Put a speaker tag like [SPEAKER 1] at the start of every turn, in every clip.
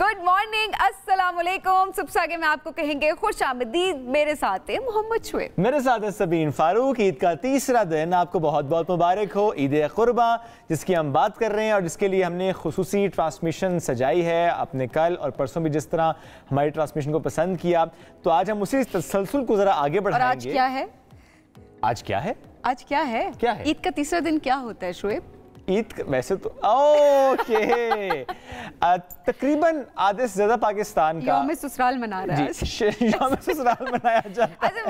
[SPEAKER 1] Good morning, अस्सलाम वालेकुम। सुबह के में आपको कहेंगे खुश आमदीद। मेरे साथ है मोहम्मद शुएब,
[SPEAKER 2] मेरे साथ है सबीन फारूक। ईद का तीसरा दिन आपको बहुत बहुत मुबारक हो। ईद कुर्बा जिसकी हम बात कर रहे हैं और जिसके लिए हमने खुसूसी ट्रांसमिशन सजाई है। आपने कल और परसों भी जिस तरह हमारी ट्रांसमिशन को पसंद किया, तो आज हम उसी तसलसल को जरा आगे बढ़ाएंगे।
[SPEAKER 1] और आज क्या है?
[SPEAKER 2] आज क्या है?
[SPEAKER 1] आज क्या है?
[SPEAKER 2] क्या है?
[SPEAKER 1] ईद का तीसरा दिन क्या होता है शुएब?
[SPEAKER 2] ईद वैसे तो ओके तकरीबन आधे से ज्यादा पाकिस्तान का
[SPEAKER 1] यौम ससुराल मना रहा है।
[SPEAKER 2] यौम ससुराल मनाया जाता है।
[SPEAKER 1] अच्छा,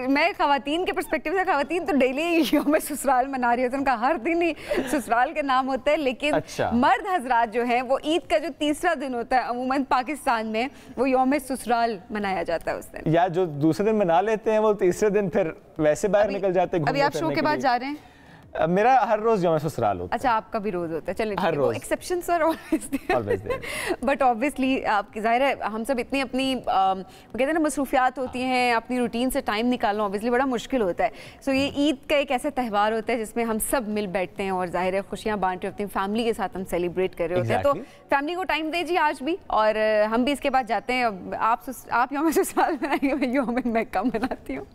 [SPEAKER 1] मैं खवातीन के पर्सपेक्टिव से, खवातीन तो डेली यौम ससुराल मना रही होती है, उनका हर दिन ही ससुराल के नाम होता है। लेकिन
[SPEAKER 2] अच्छा।
[SPEAKER 1] मर्द हजरात जो हैं वो ईद का जो तीसरा दिन होता है अमूमन पाकिस्तान में वो यौम ससुराल मनाया जाता है उस दिन।
[SPEAKER 2] या जो दूसरे दिन मना लेते हैं वो तीसरे दिन फिर वैसे बाहर निकल जाते हैं।
[SPEAKER 1] अभी आप शो के बाद जा रहे हैं?
[SPEAKER 2] मेरा हर रोज यौम ससुराल होता है।
[SPEAKER 1] अच्छा, आपका भी रोज होता है। चलिए,
[SPEAKER 2] हर रोज
[SPEAKER 1] exception sir always. But obviously आपकी जाहिर है हम सब इतनी अपनी कहते हैं ना मसरूफियात होती हैं, अपनी रूटीन से टाइम निकालना ऑब्वियसली बड़ा मुश्किल होता है। सो ये ईद का एक ऐसा त्यौहार होता है जिसमें हम सब मिल बैठते हैं और जाहिर है खुशियाँ बांट रहे होते हैं, फैमिली के साथ हम सेलिब्रेट कर रहे होते हैं। तो फैमिली को टाइम दीजिए आज भी, और हम भी इसके बाद जाते हैं। आप यौम ससुराल मनाएंगे, मैं यौम मैका मनाती हूँ।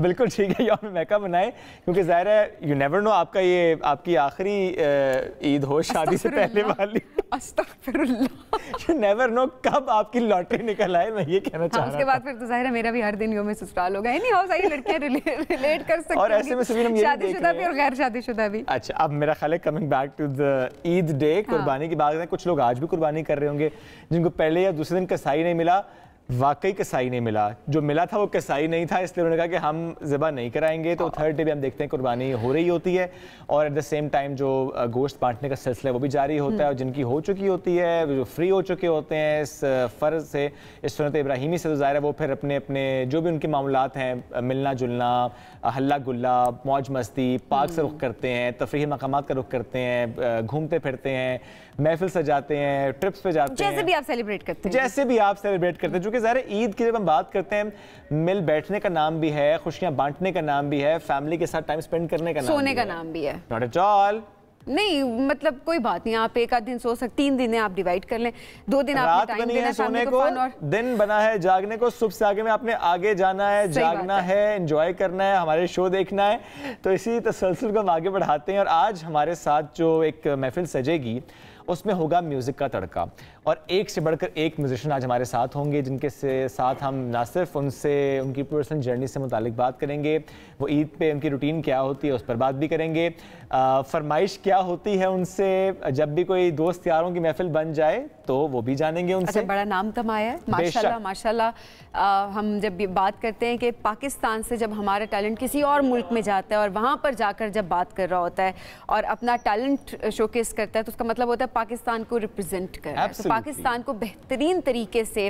[SPEAKER 2] बिल्कुल ठीक है, यौम मैका मनाएं, क्योंकि ज़ाहिर है यू नेवर नो आपकी आखिरी ईद हो शादी से पहले वाली। यू नेवर नो कब आपकी लॉटरी निकल आए, मैं ये कहना चाह रहा हूं।
[SPEAKER 1] उसके बाद फिर तो ज़ाहिर है मेरा भी हर दिन यौम ससुराल होगा। नहीं हो सही, लड़कियां रिलेट कर सकती हैं।
[SPEAKER 2] और ऐसे में सभी हम ये
[SPEAKER 1] शादीशुदा भी और गैर शादीशुदा भी।
[SPEAKER 2] अच्छा, अब मेरा ख्याल है coming back to the Eid day, कुर्बानी की बात है। कुछ लोग आज भी कुर्बानी कर रहे होंगे जिनको पहले या दूसरे दिन कसाई नहीं मिला। वाकई कसाई नहीं मिला, जो मिला था वो कसाई नहीं था, इसलिए उन्होंने कहा कि हम ज़िबा नहीं कराएंगे। तो थर्ड डे भी हम देखते हैं कुर्बानी हो रही होती है, और एट द सेम टाइम जो गोश्त बांटने का सिलसिला है वो भी जारी होता है। और जिनकी हो चुकी होती है, जो फ्री हो चुके होते हैं इस फ़र्ज से, इस सुन्नत इब्राहिमी से, तो ज़ाहिर है वो फिर अपने अपने जो भी उनके मामलात हैं, मिलना जुलना, हल्ला गुल्ला, मौज मस्ती, पार्क से रुख करते हैं, तफरीही मकामात का रुख करते हैं, घूमते फिरते हैं, महफिल सजाते हैं, ट्रिप्स पे जाते हैं,
[SPEAKER 1] जैसे भी आप सेलिब्रेट करते हैं।
[SPEAKER 2] जैसे भी आप सेलिब्रेट करते हैं। चूँकि ज़ाहिर है ईद की जब हम बात करते हैं, मिल बैठने का नाम भी है, खुशियाँ बांटने का नाम भी है, फैमिली के साथ टाइम स्पेंड करने का नाम,
[SPEAKER 1] सोने का नाम भी है।
[SPEAKER 2] Not at all.
[SPEAKER 1] नहीं, मतलब कोई बात नहीं, आप एक आध दिन सो सकते, 3 दिन आप डिवाइड कर लें, 2 दिन आप
[SPEAKER 2] रात बनी है सोने को, दिन बना है जागने को, सुबह से आगे में आपने आगे जाना है, जागना है, एंजॉय करना है, हमारे शो देखना है। तो इसी तसलसल को हम आगे बढ़ाते हैं। और आज हमारे साथ जो एक महफिल सजेगी उसमें होगा म्यूज़िक का तड़का, और एक से बढ़कर एक म्यूजिशियन आज हमारे साथ होंगे, जिनके साथ हम ना सिर्फ उनसे उनकी पर्सनल जर्नी से मुतालिक बात करेंगे, वो ईद पे उनकी रूटीन क्या होती है उस पर बात भी करेंगे, फरमाइश क्या होती है उनसे जब भी कोई दोस्त यारों की महफिल बन जाए तो वो भी जानेंगे उनसे।
[SPEAKER 1] अच्छा, बड़ा नाम कमाया है माशाल्लाह माशाल्लाह। हम जब बात करते हैं कि पाकिस्तान से जब हमारा टैलेंट किसी और मुल्क में जाता है और वहाँ पर जाकर जब बात कर रहा होता है और अपना टैलेंट शोकेस करता है, तो उसका मतलब होता है पाकिस्तान को रिप्रेजेंट कर रहा है। तो पाकिस्तान को बेहतरीन तरीके से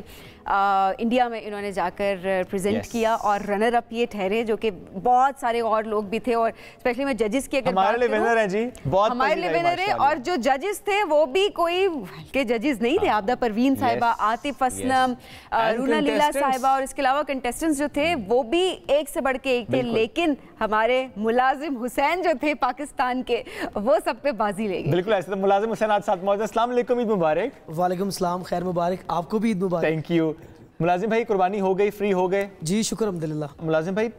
[SPEAKER 1] इंडिया में इन्होंने जाकर रिप्रेजेंट किया, और रनर अप ये ठहरे, जो कि बहुत सारे और लोग भी थे। और स्पेशली मैं जजेस की अगर
[SPEAKER 2] हमारे लिए विनर है जी, बहुत
[SPEAKER 1] हमारे लिए विनर है। और जो जजेस थे वो भी कोई के जजेस नहीं थे। आबदा परवीन साहिबा, आतिफ असलम, रूना लीला साहिबा, और इसके अलावा कंटेस्टेंट्स जो थे वो भी एक से बढ़ के एक थे। लेकिन हमारे मुलाजिम हुसैन जो थे पाकिस्तान के, वो सब पे बाजी ले गए।
[SPEAKER 2] बिल्कुल ऐसे। तो मुलाजिम हुसैन आज साथ मौजूद। अस्सलाम वालेकुम, ईद मुबारक।
[SPEAKER 3] वालेकुम सलाम, खैर मुबारक, आपको भी ईद मुबारक।
[SPEAKER 2] Thank you. मुलाजिम भाई, कुर्बानी हो गई, फ्री हो गए? जी
[SPEAKER 3] शुक्र अल्हम्दुलिल्लाह।
[SPEAKER 2] मुलाजिम भाई,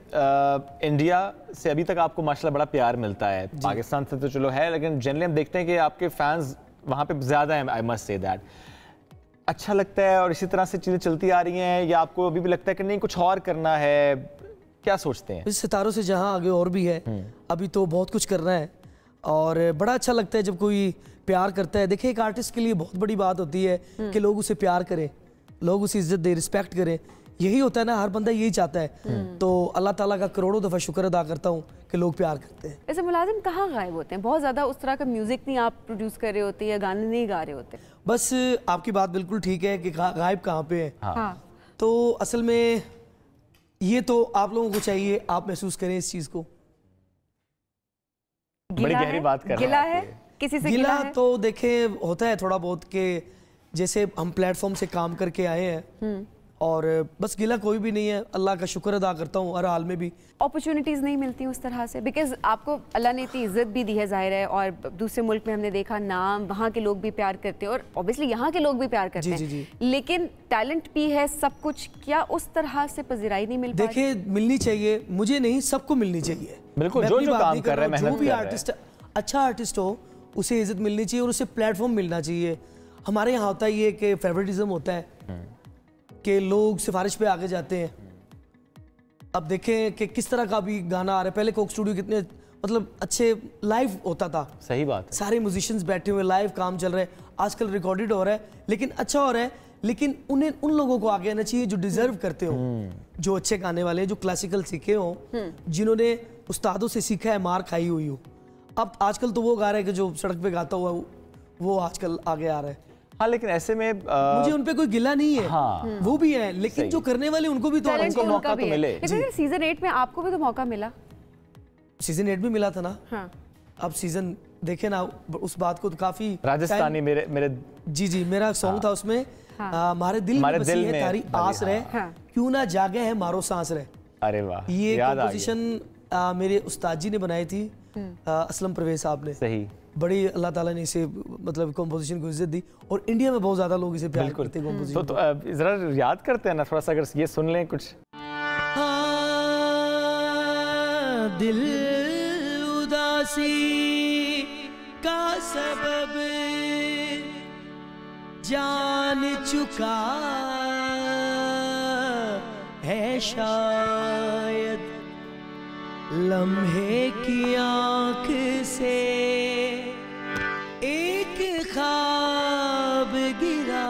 [SPEAKER 2] इंडिया से अभी तक आपको माशाल्लाह बड़ा प्यार मिलता है, पाकिस्तान से तो चलो है, लेकिन जनरली हम देखते हैं कि आपके फैंस वहाँ पे ज़्यादा हैं। आई मस्ट से दैट अच्छा लगता है, और इसी तरह से चीज़ें चलती आ रही हैं, या आपको अभी भी लगता है कि नहीं कुछ और करना है? क्या सोचते हैं?
[SPEAKER 3] इस सितारों से जहाँ आगे और भी है, अभी तो बहुत कुछ करना है, और बड़ा अच्छा लगता है जब कोई प्यार करता है। देखिए, एक आर्टिस्ट के लिए बहुत बड़ी बात होती है कि लोग उसे प्यार करें, लोग उसे इज्जत दे, रिस्पेक्ट करें। यही होता है ना, हर बंदा यही चाहता है। तो अल्लाह ताला का करोड़ों दफ़ा शुक्र अदा करता हूँ कि लोग प्यार करते हैं।
[SPEAKER 1] ऐसे मुलाजिम कहाँ गायब होते हैं? बहुत ज़्यादा उस तरह का म्यूज़िक नहीं आप प्रोड्यूस कर रहे होते या गाने नहीं गा रहे होते?
[SPEAKER 3] बस आपकी बात बिल्कुल ठीक है कि गायब कहाँ पे है।
[SPEAKER 1] हाँ।
[SPEAKER 3] तो असल में ये तो आप लोगों को चाहिए, आप महसूस करें इस चीज़ को।
[SPEAKER 2] बड़ी गहरी बात कर रहे हैं।
[SPEAKER 1] गिला है किसी से?
[SPEAKER 3] गिला तो देखे होता है थोड़ा बहुत, के जैसे हम प्लेटफॉर्म से काम करके आए हैं और बस गिला कोई भी नहीं है, अल्लाह का शुक्र अदा करता हूँ हर हाल में भी।
[SPEAKER 1] अपॉर्चुनिटीज़ नहीं मिलती उस तरह से, बिकॉज आपको अल्लाह ने इतनी इज्जत भी दी है ज़ाहिर है, और दूसरे मुल्क में हमने देखा नाम, वहाँ के लोग भी प्यार करते हैं और ऑब्वियसली यहाँ के लोग भी प्यार करते हैं।
[SPEAKER 3] जी।
[SPEAKER 1] लेकिन टैलेंट भी है सब कुछ, क्या उस तरह से पजीराई नहीं मिल पाती?
[SPEAKER 3] देखिए मिलनी चाहिए, मुझे नहीं, सबको मिलनी चाहिए।
[SPEAKER 2] बिल्कुल, जो काम कर रहा है, मेहनत
[SPEAKER 3] जो भी
[SPEAKER 2] कर रहा है।
[SPEAKER 3] आर्टिस्ट, अच्छा आर्टिस्ट हो, उसे इज्जत मिलनी चाहिए और उसे प्लेटफॉर्म मिलना चाहिए। हमारे यहाँ होता है ये कि फेवरेटिज्म होता है कि लोग सिफारिश पे आगे जाते हैं। अब देखें कि किस तरह का भी गाना आ रहा है, पहले कोक स्टूडियो कितने मतलब अच्छे लाइव होता था,
[SPEAKER 2] सही बात है,
[SPEAKER 3] सारे म्यूजिशियंस बैठे हुए लाइव काम चल रहा है। आजकल रिकॉर्डेड हो रहा है, लेकिन अच्छा हो रहा है, लेकिन उन्हें उन लोगों को आगे आना चाहिए जो डिजर्व करते हो, जो अच्छे गाने वाले, जो क्लासिकल सीखे हो, जिन्होंने उस्तादों से सीखा है, मार खाई हुई हो। अब आजकल तो वो गा रहा है कि जो सड़क पे गाता हुआ वो आजकल आगे आ रहा है।
[SPEAKER 2] हाँ, लेकिन ऐसे में
[SPEAKER 3] मुझे उन पे कोई गिला नहीं है,
[SPEAKER 2] हाँ,
[SPEAKER 3] वो भी है, लेकिन जो करने वाले उनको भी तो
[SPEAKER 1] उनको
[SPEAKER 2] मौका तो मिले।
[SPEAKER 1] लेकिन सीजन 8 में आपको भी तो मौका मिला।
[SPEAKER 3] सीजन 8 में मिला था ना।
[SPEAKER 1] हाँ।
[SPEAKER 3] अब सीजन देखे ना, उस बात को तो काफी
[SPEAKER 2] राजस्थानी मेरे
[SPEAKER 3] जी मेरा सॉन्ग था उसमें, हमारे दिल में बसी है तारी आस रहे, क्यों ना जागे है मारो सांस रहे।
[SPEAKER 2] अरे वाह,
[SPEAKER 3] ये कंपोजिशन मेरे उस्ताद जी ने बनाई थी, असलम परवेज साहब ने।
[SPEAKER 2] सही,
[SPEAKER 3] बड़ी अल्लाह ताला ने इसे मतलब कंपोजिशन को इज्जत दी, और इंडिया में बहुत ज्यादा लोग इसे प्यार करते हैं कंपोजिशन।
[SPEAKER 2] तो जरा याद करते हैं ना थोड़ा सा, अगर ये सुन लें कुछ।
[SPEAKER 3] दिल उदासी का सबब जान चुका है शायद, लम्हे की आंख से एक ख्वाब गिरा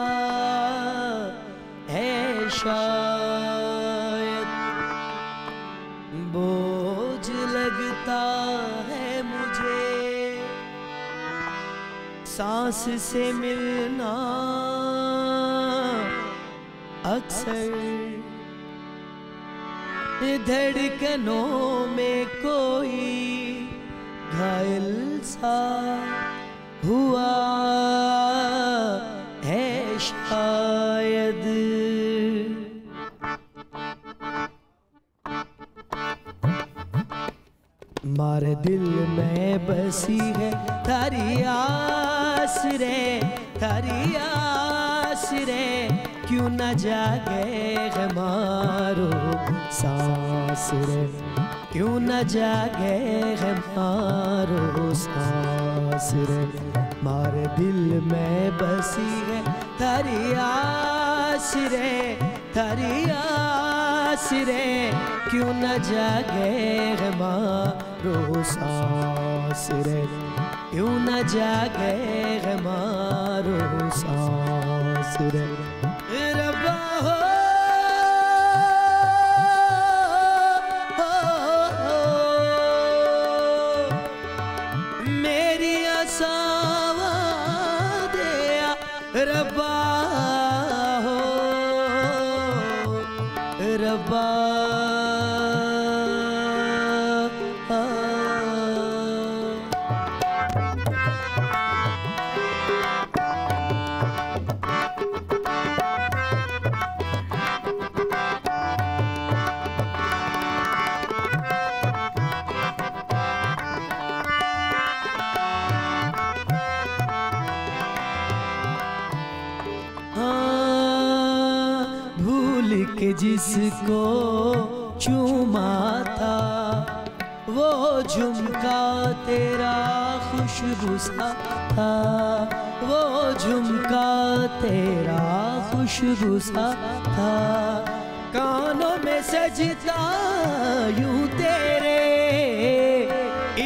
[SPEAKER 3] है शायद, बोझ लगता है मुझे सांस से मिलना अक्सर, धड़कनों में कोई घायल सा हुआ है शायद। मारे दिल में बसी है थारी आस रे, थारी आस रे, क्यों न जागे हमारो सांस रे, क्यों न जागे हमारो सांस रे। मारे दिल में बसी है थारी आस रे, थारी आस रे, क्यों न जागे हमारो सांस रे, क्यों न जागे हमारो सांस रे। रब्बा हो मेरी आसावा दिया रब्बा हो, रब्बा के जिसको चूमा था वो झुमका तेरा खुशबू सा था, वो झुमका तेरा खुशबू सा था, कानों में सजता यूं तेरे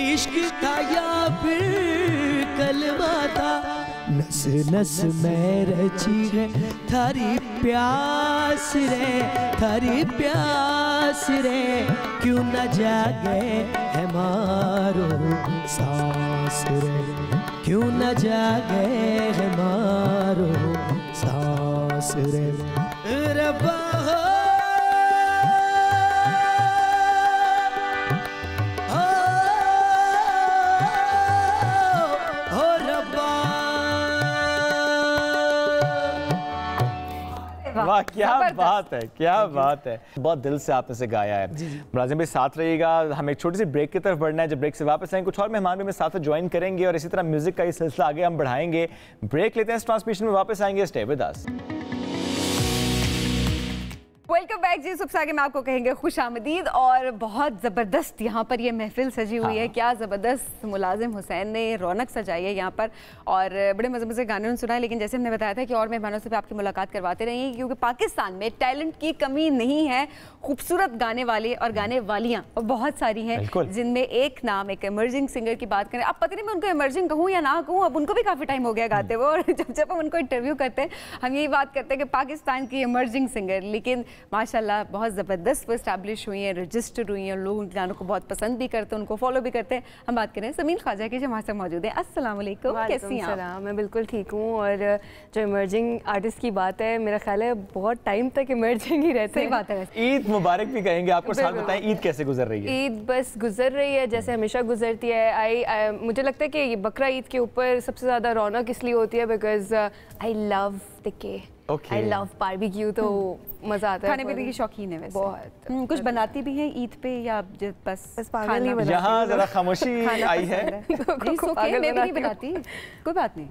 [SPEAKER 3] इश्क था या फिर कलमा था, नस नस में रची है थारी प्यास रे, थारी प्यास रे, क्यों न जागे है मारो सांस रे, क्यों न जागे है मारो सांस रे। रब्बा
[SPEAKER 2] वाह क्या बात है, क्या बात है, बहुत दिल से आपने से गाया है। मुलाजिम भाई साथ रहिएगा, हमें एक छोटी सी ब्रेक की तरफ बढ़ना है। जब ब्रेक से वापस आएंगे कुछ और मेहमान भी मेरे साथ ज्वाइन करेंगे और इसी तरह म्यूजिक का ये सिलसिला आगे हम बढ़ाएंगे। ब्रेक लेते हैं, इस ट्रांसमिशन में वापस आएंगे। Stay with us.
[SPEAKER 1] Welcome back जी। सबसे आगे मैं आपको कहेंगे खुश आमदीद। और बहुत ज़बरदस्त यहाँ पर ये महफिल सजी हुई है। क्या ज़बरदस्त मुलाजिम हुसैन ने रौनक सजाई है यहाँ पर और बड़े मज़े मज़े गाने सुना है। लेकिन जैसे हमने बताया था कि और मेहमानों से भी आपकी मुलाकात करवाते रहेंगे, क्योंकि पाकिस्तान में टैलेंट की कमी नहीं है। खूबसूरत गाने वाले और गाने वालियाँ बहुत सारी हैं, जिनमें एक नाम, एक इमर्जिंग सिंगर की बात करें। अब पता नहीं मैं उनको इमर्जिंग कहूँ या ना कहूँ, अब उनको भी काफ़ी टाइम हो गया गाते हुए। और जब हम उनको इंटरव्यू करते हैं हम यही बात करते हैं कि पाकिस्तान की इमर्जिंग सिंगर, लेकिन माशाल्लाह बहुत ज़बरदस्त वो इस्टेब्लिश हुई हैं, रजिस्टर हुई हैं, लोग उन गानों को बहुत पसंद भी करते हैं, उनको फॉलो भी करते हैं। हम बात करें समीन ख्वाजा की जो हमारे साथ मौजूद है। अस्सलाम वालेकुम, कैसी हैं आप?
[SPEAKER 4] मैं बिल्कुल ठीक हूँ। और जो इमर्जिंग आर्टिस्ट की बात है, मेरा ख्याल है बहुत टाइम तक इमर्जिंग ही रहते हैं।
[SPEAKER 1] बात है।
[SPEAKER 2] ईद मुबारक भी कहेंगे आपको, साथ बताएं ईद कैसे गुजर रही है?
[SPEAKER 4] ईद बस गुजर रही है जैसे हमेशा गुजरती है। मुझे लगता है कि ये बकरा ईद के ऊपर सबसे ज़्यादा रौनक इसलिए होती है बिकॉज आई लव टिक्के, आई लव बारबेक्यू, तो मजा आता है।
[SPEAKER 1] खाने पीने की शौकीन है वैसे
[SPEAKER 4] बहुत।
[SPEAKER 1] कुछ बनाती भी हैं ईद पे या बस
[SPEAKER 4] पागल ही बनाती?
[SPEAKER 2] यहाँ जरा खामोशी आई है।
[SPEAKER 1] मैं भी नहीं बनाती, कोई बात नहीं।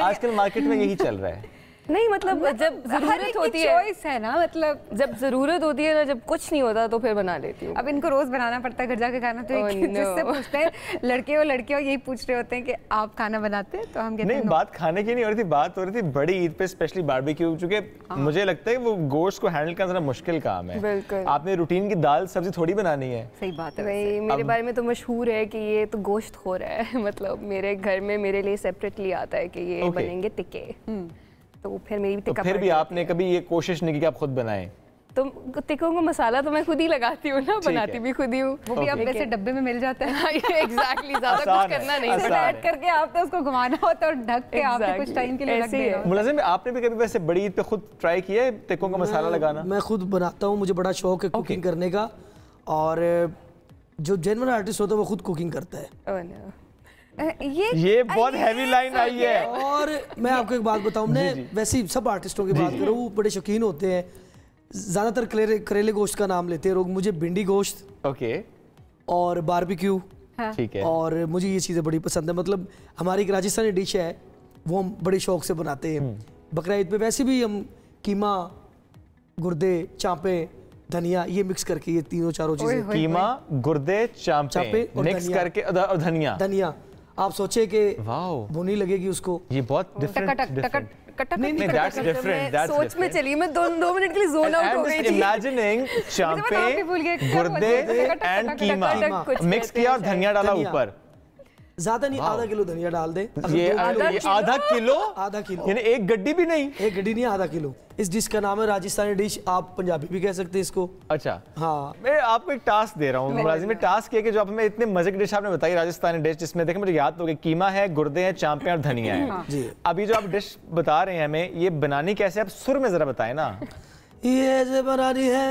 [SPEAKER 2] आजकल मार्केट में यही चल रहा है।
[SPEAKER 4] नहीं मतलब जब जरूरत होती है,
[SPEAKER 1] चॉइस है ना, मतलब
[SPEAKER 4] जब जरूरत होती है ना, जब कुछ नहीं होता तो फिर बना लेती हूँ।
[SPEAKER 1] अब इनको रोज बनाना पड़ता है घर जाके खाना, तो जिससे पूछते हैं लड़के और लड़कियों यही पूछ रहे होते हैं कि आप खाना बनाते हैं, तो हम कहते हैं
[SPEAKER 2] नहीं। बात खाने की नहीं हो रही थी, बात हो रही थी बड़ी ईद पे स्पेशली बारबेक्यू, चूंकि मुझे लगता है वो गोश्त को हैंडल करना मुश्किल काम है।
[SPEAKER 4] बिल्कुल,
[SPEAKER 2] आपने रूटीन की दाल सब्जी थोड़ी बनानी है।
[SPEAKER 1] सही बात है।
[SPEAKER 4] नहीं, मेरे बारे में तो मशहूर है कि ये तो गोश्त खो रहा है। मतलब मेरे घर में मेरे लिए सेपरेटली आता है कि ये बनेंगे टिक्के, तो फिर मेरी
[SPEAKER 2] तो फिर भी आपने कभी ये कोशिश नहीं की कि आप खुद बनाएं?
[SPEAKER 4] तो टिक्कों को मसाला तो मैं खुद ही लगाती हूँ ना, बनाती भी खुद ही हूँ।
[SPEAKER 1] वो भी अब वैसे डब्बे में मिल जाता है।
[SPEAKER 4] एग्जैक्टली, ज्यादा कुछ करना नहीं
[SPEAKER 1] होता, ऐड करके आपने उसको घुमाना होता है और ढक के आपने कुछ टाइम के लिए रख देना।
[SPEAKER 2] मुलाजिम, आपने भी कभी वैसे बड़ी ईद पे खुद ट्राई किया है टिक्कों का मसाला लगाना?
[SPEAKER 3] मैं खुद बनाता हूँ, मुझे बड़ा शौक है कुकिंग करने का। और जो जेन्युइन आर्टिस्ट होता है वो खुद कुकिंग करता है।
[SPEAKER 2] ये बहुत हैवी लाइन आई है।
[SPEAKER 3] और मैं आपको एक बात बताऊं, मैं वैसे ही सब आर्टिस्टों की बात करूं, वो बड़े शौकीन होते हैं, ज्यादातर करेले गोश्त का नाम लेते हैं लोग। मुझे भिंडी गोश्त और बारबेक्यू,
[SPEAKER 2] ठीक है,
[SPEAKER 3] और मुझे ये चीज़ें बड़ी पसंद है। मतलब हमारी एक राजस्थानी डिश है, वो हम बड़े शौक से बनाते हैं। बकरा ईद पे वैसे भी हम कीमा, गुर्दे, चांपे, धनिया, ये मिक्स करके, ये तीनों चारों चीजें,
[SPEAKER 2] कीमा, गुर्दे, चांपे मिक्स करके, और धनिया।
[SPEAKER 3] आप सोचे कि भुनी लगेगी उसको,
[SPEAKER 2] ये बहुत डिफरेंट।
[SPEAKER 1] नहीं,
[SPEAKER 2] that's different, that's
[SPEAKER 4] सोच में चलिए, मैं दो मिनट के लिए जोन आउट हो गई थी।
[SPEAKER 2] इमेजिनिंग चांपे, गुर्दे एंड कीमा मिक्स किया और धनिया डाला ऊपर।
[SPEAKER 3] ज्यादा नहीं, आधा किलो धनिया डाल दे।
[SPEAKER 2] ये आधा किलो, यानी एक गड्डी भी नहीं?
[SPEAKER 3] एक गड्डी नहीं, आधा किलो। इस डिश का नाम है राजस्थानी डिश, आप पंजाबी भी कह सकते हैं इसको।
[SPEAKER 2] अच्छा,
[SPEAKER 3] हाँ।
[SPEAKER 2] मैं आपको एक टास्क दे रहा हूँ मुलाजिम, में टास्क है कि जो आप हमें इतने मजे की डिश आपने बताई, राजस्थानी डिश, जिसमें देखें मुझे याद हो गया, कीमा है, गुर्दे हैं, चांपे और धनिया है।
[SPEAKER 3] जी।
[SPEAKER 2] अभी जो आप डिश बता रहे हैं हमें, ये बनानी कैसे, आप सुर में जरा बताएं ना।
[SPEAKER 3] ये ऐसे बनानी है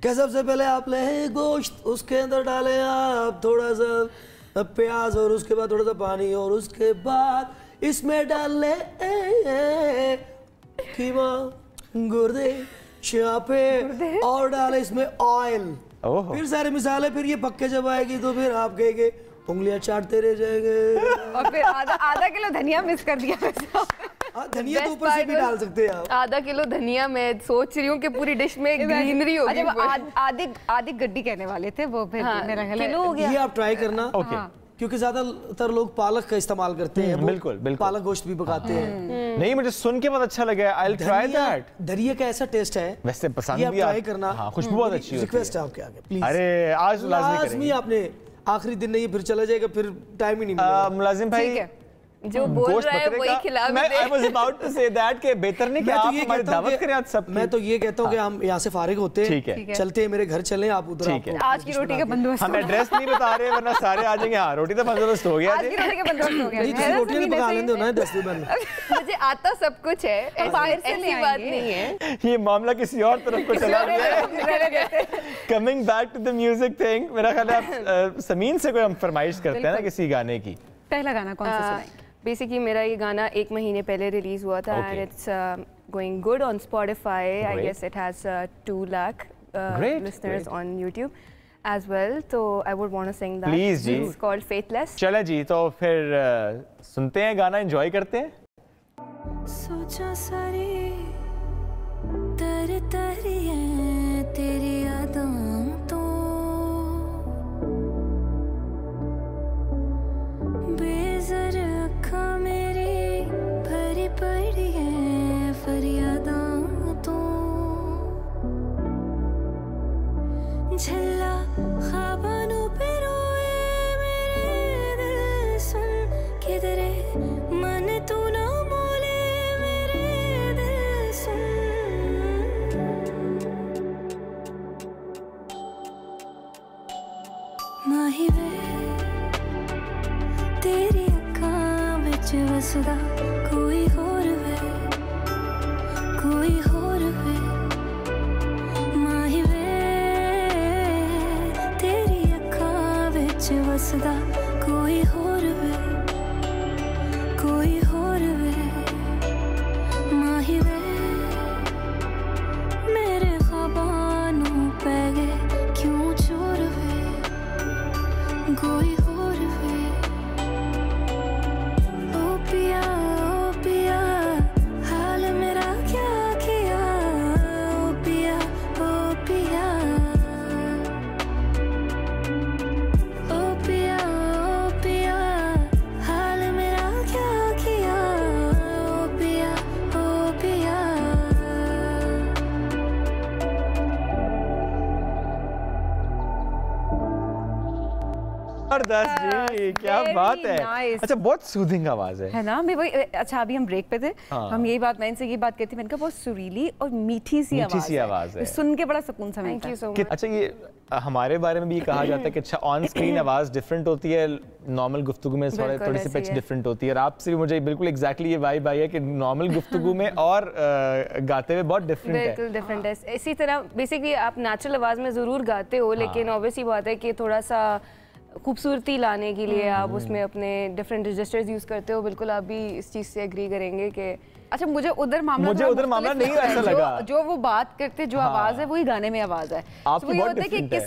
[SPEAKER 3] कि सबसे पहले आप ले गोश्त, उसके अंदर डालें आप थोड़ा सा प्याज, और उसके बाद थोड़ा सा पानी, और उसके बाद इसमें डाल ले कीमा, गुर्दे, चांपे, और डाले इसमें ऑयल, फिर सारे मिसाले। फिर ये पक्के जब आएगी तो फिर आप कहेंगे उंगलियां चाटते रह जाएंगे।
[SPEAKER 1] और फिर आधा किलो धनिया मिक्स कर दिया।
[SPEAKER 3] धनिया तो ऊपर से भी डाल सकते हैं आप।
[SPEAKER 4] आधा किलो धनिया, मैं सोच रही हूँ कि पूरी डिश में ग्रीनरी होगी।
[SPEAKER 1] आधी गड्डी कहने वाले थे वो, फिर मेरा
[SPEAKER 4] किलो हो गया।
[SPEAKER 3] ये आप ट्राई करना, क्योंकि ज्यादातर लोग पालक का इस्तेमाल करते हैं।
[SPEAKER 2] बिल्कुल बिल्कुल,
[SPEAKER 3] पालक गोश्त भी पकाते हैं।
[SPEAKER 2] नहीं, मुझे सुन के बहुत अच्छा लगा, आई विल ट्राई दैट।
[SPEAKER 3] धनिया का ऐसा टेस्ट है,
[SPEAKER 2] वैसे पसंद भी
[SPEAKER 3] ट्राई करना।
[SPEAKER 2] हाँ, खुशबू बहुत अच्छी है।
[SPEAKER 3] रिक्वेस्ट है आपके आगे, प्लीज।
[SPEAKER 2] अरे आज
[SPEAKER 3] लाजमी, आपने आखिरी दिन नहीं, फिर चला जाएगा, फिर टाइम ही नहीं मिलेगा।
[SPEAKER 2] मुलाजिम भाई,
[SPEAKER 4] जो बोल रहा है वही खिला भी दे।
[SPEAKER 2] I was about to say that कि बेहतर नहीं कि आप हमारी दावत करें आज सब।
[SPEAKER 3] मैं तो ये कहता हूँ कि हम यहाँ से फारिग होते हैं,
[SPEAKER 2] ठीक है,
[SPEAKER 3] चलते हैं मेरे घर, चलें आप उधर।
[SPEAKER 2] ठीक है,
[SPEAKER 1] आज की रोटी का बंदोबस्त।
[SPEAKER 2] हम एड्रेस नहीं बता रहे वरना सारे आ जाएंगे। हाँ, रोटी तो बंदोबस्त हो गया।
[SPEAKER 1] आज की रोटी का बंदोबस्त हो गया।
[SPEAKER 3] नहीं तो रोटी नहीं पका लेंगे ना 10 दिन पहले।
[SPEAKER 4] मुझे आता सब कुछ है, ऐसी बात नहीं है।
[SPEAKER 2] ये मामला किसी और तरफ को चला गया है। Coming back to the music thing, मेरा ख्याल है आप समीन से कोई हम फरमाइश करते हैं ना किसी गाने की।
[SPEAKER 1] पहला गाना कौन सा सुनाएंगे?
[SPEAKER 4] बेसिकली मेरा ये गाना 1 महीने पहले रिलीज हुआ था, and it's going good on Spotify. I guess it has 2 lakh listeners on YouTube as well. So I would want to sing that.
[SPEAKER 2] Please जी.
[SPEAKER 4] It's called Faithless.
[SPEAKER 2] चला जी, तो फिर सुनते हैं गाना, एंजॉय करते हैं.
[SPEAKER 5] सोचा सारी तर तरी है तेरी यादों तो बेज़र अखा मेरी भरी पड़ी है फरियादां तो झल्ला ख्वाबानों पे रोए मेरे दिल सुन किधरे मन तू ना बोले मेरे दिल सुन माही वे तेरी अक्खां विच वसदा कोई होर वे माही वे तेरी अक्खां विच वसदा कोई होर वे माही वे मेरे ख्वाबां नूं पै गए क्यों चोर वे कोई होर वे ओ पिया हाल मेरा क्या किया ओ पिया हाल मेरा क्या किया ओ पिया
[SPEAKER 2] जबरदस्त जी, क्या बात है.
[SPEAKER 1] nice.
[SPEAKER 2] अच्छा, बहुत सूदिंग आवाज है
[SPEAKER 1] ना. मैं वही, अच्छा अभी हम ब्रेक पे थे. हम यही बात, मैं इनसे ये बात करती, मैंने कहा बहुत सुरीली और मीठी सी आवाज है. सुन के बड़ा सुकून सा मिलता है.
[SPEAKER 4] Thank you so much.
[SPEAKER 2] अच्छा, ये हमारे बारे में भी कहा जाता है कि अच्छा ऑन स्क्रीन आवाज डिफरेंट होती है, नॉर्मल गुफ्तगू में थोड़ी सी पिच डिफरेंट होती है. और आपसे भी मुझे बिल्कुल एग्जैक्टली ये वाइब आई है कि नॉर्मल गुफ्तगू में और गाते हुए बहुत डिफरेंट है.
[SPEAKER 4] बिल्कुल डिफरेंट है. इसी तरह बेसिकली आप नेचुरल आवाज में जरूर गाते हो, लेकिन ऑब्वियसली बात है कि थोड़ा सा खूबसूरती लाने के लिए आप उसमें अपने डिफरेंट रजिस्टर्स यूज करते हो. बिल्कुल आप भी इस चीज से एग्री करेंगे कि
[SPEAKER 1] अच्छा, मुझे उधर मामला
[SPEAKER 2] नहीं ऐसा लगा.
[SPEAKER 1] जो वो बात करते, जो आवाज है वही गाने में आवाज है.
[SPEAKER 2] आपकी बहुत डिफरेंट है.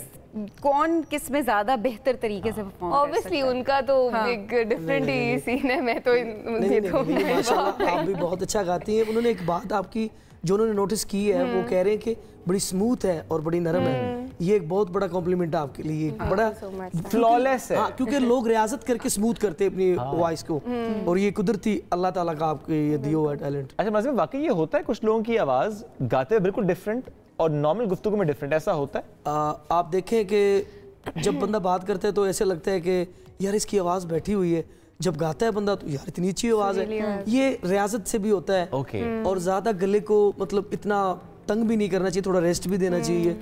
[SPEAKER 1] कौन किस में ज्यादा बेहतर तरीके से परफॉर्म
[SPEAKER 4] ऑब्वियसली उनका तो एक डिफरेंट ही सीन है. मैं तो
[SPEAKER 3] माशाल्लाह आप भी बहुत अच्छा गाती हैं. उन्होंने एक बात आपकी जो उन्होंने नोटिस की है, वो कह रहे हैं कि बड़ी स्मूथ है और बड़ी नरम है. ये एक बहुत बड़ा कॉम्प्लीमेंट है आपके लिए, बड़ा
[SPEAKER 2] फ्लॉलेस है.
[SPEAKER 3] क्योंकि लोग रियाजत करके स्मूथ करते हैं अपनी वॉइस को, और ये कुदरती अल्लाह ताला का आपके ये दिया हुआ टैलेंट.
[SPEAKER 2] अच्छा, मतलब वाकई ये होता है कुछ लोगों की आवाज गाते हुए बिल्कुल डिफरेंट और नॉर्मल गुफ्तगू में डिफरेंट, ऐसा होता है?
[SPEAKER 3] आप देखें कि जब बंदा बात करता है तो ऐसे लगता है कि यार इसकी आवाज बैठी हुई है. जब गाता है बंदा तो यार इतनी अच्छी आवाज है. ये रियाजत से भी होता है. और ज्यादा गले को मतलब इतना तंग भी नहीं करना चाहिए, थोड़ा रेस्ट भी देना चाहिए.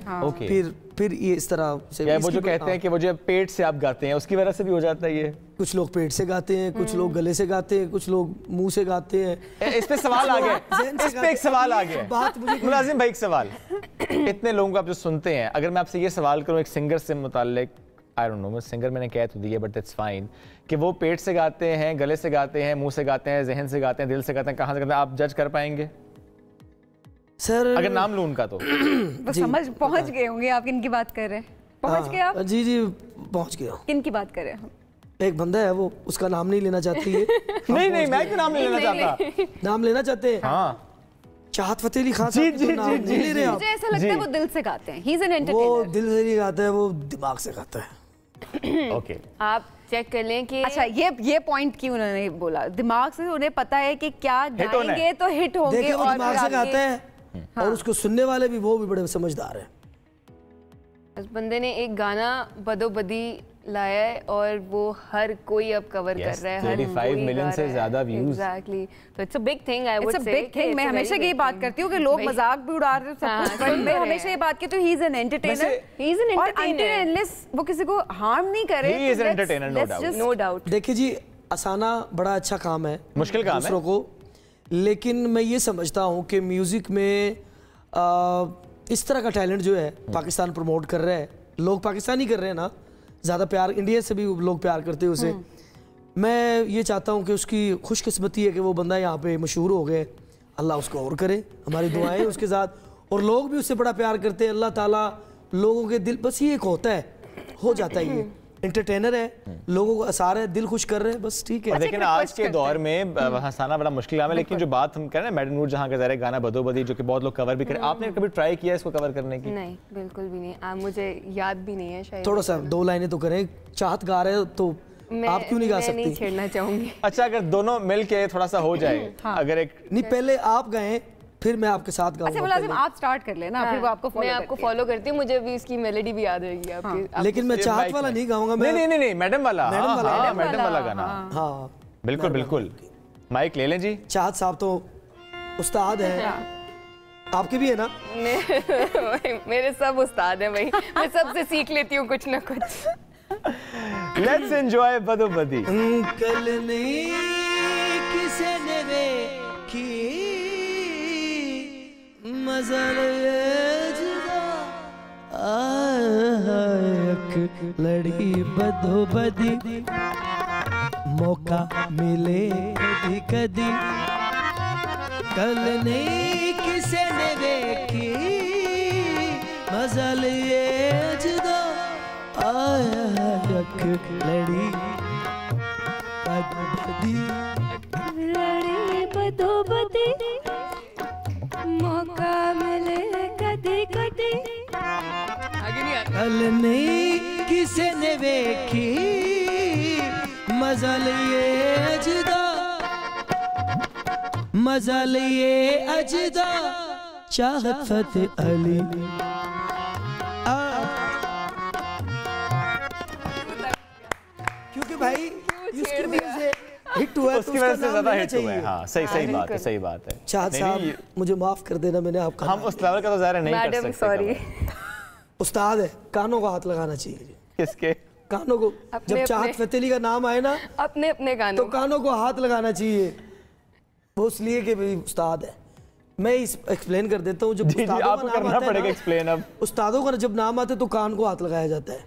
[SPEAKER 3] फिर ये इस तरह से
[SPEAKER 2] वो जो कहते हैं कि वो जो पेट से आप गाते हैं उसकी वजह से भी हो जाता है. ये
[SPEAKER 3] कुछ लोग पेट से गाते हैं, कुछ लोग गले से गाते हैं, कुछ लोग मुंह से गाते हैं.
[SPEAKER 2] इस पे सवाल आ गया. इस पे एक सवाल आ गया. बात मुलाजिम भाई, एक सवाल. इतने लोगों को आप जो सुनते हैं, अगर मैं आपसे ये सवाल करूं एक सिंगर से मुताल्लिक, आई डोंट नो, सिंगर मैंने कह तो दिया बट इट्स फाइन, कि वो पेट से गाते हैं, गले से गाते हैं, मुंह से गाते हैं, जहन से गाते हैं, दिल से गाते हैं, कहाँ से गाते हैं, आप जज कर पाएंगे
[SPEAKER 3] सर?
[SPEAKER 2] अगर नाम लूं उनका तो
[SPEAKER 1] वो समझ पहुंच गए होंगे आप किन की बात कर रहे हैं. पहुंच गए आप?
[SPEAKER 3] जी पहुंच गया.
[SPEAKER 1] किन की बात कर रहे हैं?
[SPEAKER 3] एक बंदा है, वो उसका नाम नहीं लेना चाहती है.
[SPEAKER 2] नहीं मैं क्यों नाम नहीं लेना चाहता?
[SPEAKER 3] नाम लेना चाहते हैं?
[SPEAKER 2] हाँ,
[SPEAKER 3] चाहत फतेह अली खान साहब तो नाम नहीं ले रहे आप.
[SPEAKER 1] मुझे ऐसा लगता है वो दिल से गाते हैं. ही इज एन एंटरटेनर.
[SPEAKER 3] वो दिल से नहीं गाता है, वो दिमाग से गाता है.
[SPEAKER 2] ओके,
[SPEAKER 4] आप चेक कर लें कि
[SPEAKER 1] अच्छा ये पॉइंट क्यों उन्होंने बोला दिमाग से. उन्हें पता है कि क्या गाएंगे तो हिट होंगे.
[SPEAKER 3] देखिए, वो दिमाग से गाता है और उसको सुनने वाले भी वो भी बड़े समझदार हैं.
[SPEAKER 4] उस बंदे ने एक गाना बदोबदी लाया है और वो हर कोई अब कवर कर रहा है.
[SPEAKER 2] 35 मिलियन से ज्यादा व्यूज.
[SPEAKER 4] एग्जैक्टली, तो it's a big thing. I would say
[SPEAKER 1] big thing. मैं हमेशा यही बात करती हूँ कि लोग मजाक भी उड़ा रहे हैं सब कुछ, बट मैं हमेशा ये बात कहती हूँ he is an entertainer.
[SPEAKER 4] He is an entertainer.
[SPEAKER 1] Unless वो किसी को हार्म नहीं करे,
[SPEAKER 2] he is an entertainer,
[SPEAKER 4] no doubt.
[SPEAKER 3] देखिए जी, आसाना बड़ा अच्छा काम है,
[SPEAKER 2] मुश्किल काम है
[SPEAKER 3] दूसरों को. लेकिन मैं ये समझता हूँ कि म्यूजिक में इस तरह का टैलेंट जो है पाकिस्तान प्रमोट कर रहा है. लोग पाकिस्तानी कर रहे हैं ना, ज़्यादा प्यार इंडिया से भी लोग प्यार करते हैं उसे. मैं ये चाहता हूँ कि उसकी खुशकिस्मती है कि वो बंदा यहाँ पे मशहूर हो गए अल्लाह उसको और करे, हमारी दुआएं उसके साथ, और लोग भी उससे बड़ा प्यार करते हैं। अल्लाह ताला लोगों के दिल, बस ये एक होता है, हो जाता है, ये एंटरटेनर है, लोगों को असर है, दिल खुश कर रहे हैं, बस ठीक है।
[SPEAKER 2] लेकिन आज के दौर में हंसाना बड़ा मुश्किल काम है, लेकिन जो बात हम कह रहे हैं मैडम नूर जहां का ज़ाहिर गाना बदो बदी, जो कि बहुत लोग कवर भी करें, आपने कभी ट्राई किया इसको कवर करने की?
[SPEAKER 4] नहीं, बिल्कुल भी नहीं, मुझे याद भी नहीं है शायद।
[SPEAKER 3] थोड़ा सा 2 लाइनें तो करें, चाहत गा रहे हो तो आप क्यों नहीं गा सकती?
[SPEAKER 4] नहीं छेड़ना चाहूंगी।
[SPEAKER 2] अच्छा, अगर दोनों मिल के थोड़ा सा हो जाए, अगर एक
[SPEAKER 3] नहीं, पहले आप गाएं फिर मैं आपके साथ गाऊंगा।
[SPEAKER 1] अच्छा मुलाजिम, आप स्टार्ट कर लेना, फिर वो आपको फॉलो
[SPEAKER 4] मैं आपको फॉलो करती हूँ, मुझे भी इसकी मेलोडी भी याद रहेगी आपकी।
[SPEAKER 3] लेकिन मैं चाहत वाला नहीं गाऊंगा।
[SPEAKER 2] नहीं, मैडम वाला,
[SPEAKER 3] मैडम
[SPEAKER 2] वाला गाना।
[SPEAKER 3] हाँ
[SPEAKER 2] बिल्कुल बिल्कुल, माइक ले लें जी।
[SPEAKER 3] चाहत साहब तो उस्ताद हैं, आपके भी है ना?
[SPEAKER 4] मेरे सब उस्ताद हैं भाई, मैं सबसे सीख लेती हूँ कुछ ना कुछ।
[SPEAKER 2] लेट्स एंजॉय बदो बदी।
[SPEAKER 3] कल नहीं किसे ने देखी मज़ा लड़ी बदो बदी, मौका मिले कदी कदी, कल नहीं किसे ने देखी मज़ा लिए जुदा, लड़ी
[SPEAKER 5] बदो बदी, मौका मिले कदी कदी,
[SPEAKER 3] कल नहीं किसे ने देखी मज़ा लिए जुदा, मज़ा लिए अजदा, चाहत फतेह अली। क्योंकि भाई इसकी वजह से हिट हुआ है,
[SPEAKER 2] उसकी वजह से ज्यादा हिट हुआ है। हाँ, सही बात है, सही बात है।
[SPEAKER 3] चाहत साहब मुझे माफ कर देना, मैंने आपका,
[SPEAKER 2] हम उस लेवल का तो ज़ाहिर नहीं कर सकते।
[SPEAKER 4] सॉरी।
[SPEAKER 3] उस्ताद है, कानों को हाथ लगाना चाहिए।
[SPEAKER 2] किसके
[SPEAKER 3] कानों को? जब चाहत फतेह अली का नाम आए ना,
[SPEAKER 4] अपने अपने गानों
[SPEAKER 3] तो कानों को हाथ लगाना चाहिए, वो इसलिए कि भाई उस्ताद है। मैं इस एक्सप्लेन कर देता हूँ, जब
[SPEAKER 2] आपको करना पड़ेगा एक्सप्लेन। अब
[SPEAKER 3] उस्तादों का जब नाम आता है तो कान को हाथ लगाया जाता है।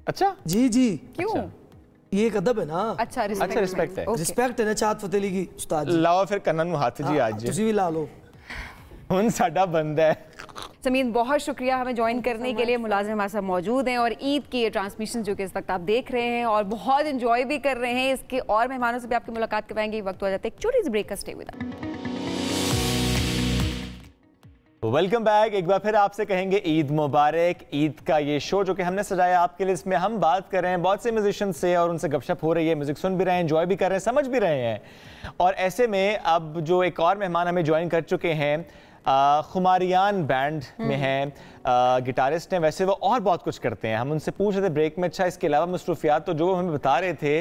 [SPEAKER 2] अच्छा
[SPEAKER 3] जी जी,
[SPEAKER 1] क्यों?
[SPEAKER 3] ये एक अदब है ना।
[SPEAKER 1] अच्छा,
[SPEAKER 2] रिस्पेक्ट है,
[SPEAKER 3] रिस्पेक्ट है ना चाहत फतेह अली की। उस्ताद जी
[SPEAKER 2] लाओ फिर कन्नन ਨੂੰ ਹੱਥ ਜੀ ਅੱਜ
[SPEAKER 3] ਤੁਸੀਂ ਵੀ ਲਾ ਲਓ।
[SPEAKER 2] ਹੁਣ ਸਾਡਾ ਬੰਦਾ है।
[SPEAKER 1] समीन, बहुत शुक्रिया हमें ज्वाइन करने के लिए। मुलाजिम हमारे साथ मौजूद हैं और ईद की ये ट्रांसमिशन जो कि इस वक्त आप देख रहे हैं और बहुत एंजॉय भी कर रहे हैं। इसके और मेहमानों से भी आपकी मुलाकात करवाएंगे। वक्त हो जाता है एक छोटी सी ब्रेक का, stay with us.
[SPEAKER 2] Welcome back. एक बार फिर आपसे कहेंगे ईद मुबारक। ईद का ये शो जो कि हमने सजाया आपके लिए, इसमें हम बात कर रहे हैं बहुत से म्यूजिशियन से और उनसे गपशप हो रही है, म्यूजिक सुन भी रहे हैं, एंजॉय भी कर रहे हैं, समझ भी रहे हैं। और ऐसे में अब जो एक और मेहमान हमें ज्वाइन कर चुके हैं, खुमारियान बैंड में हैं, गिटारिस्ट हैं, वैसे वो और बहुत कुछ करते हैं। हम उनसे पूछ रहे थे ब्रेक में, अच्छा इसके अलावा मसरूफियात तो जो हमें बता रहे थे,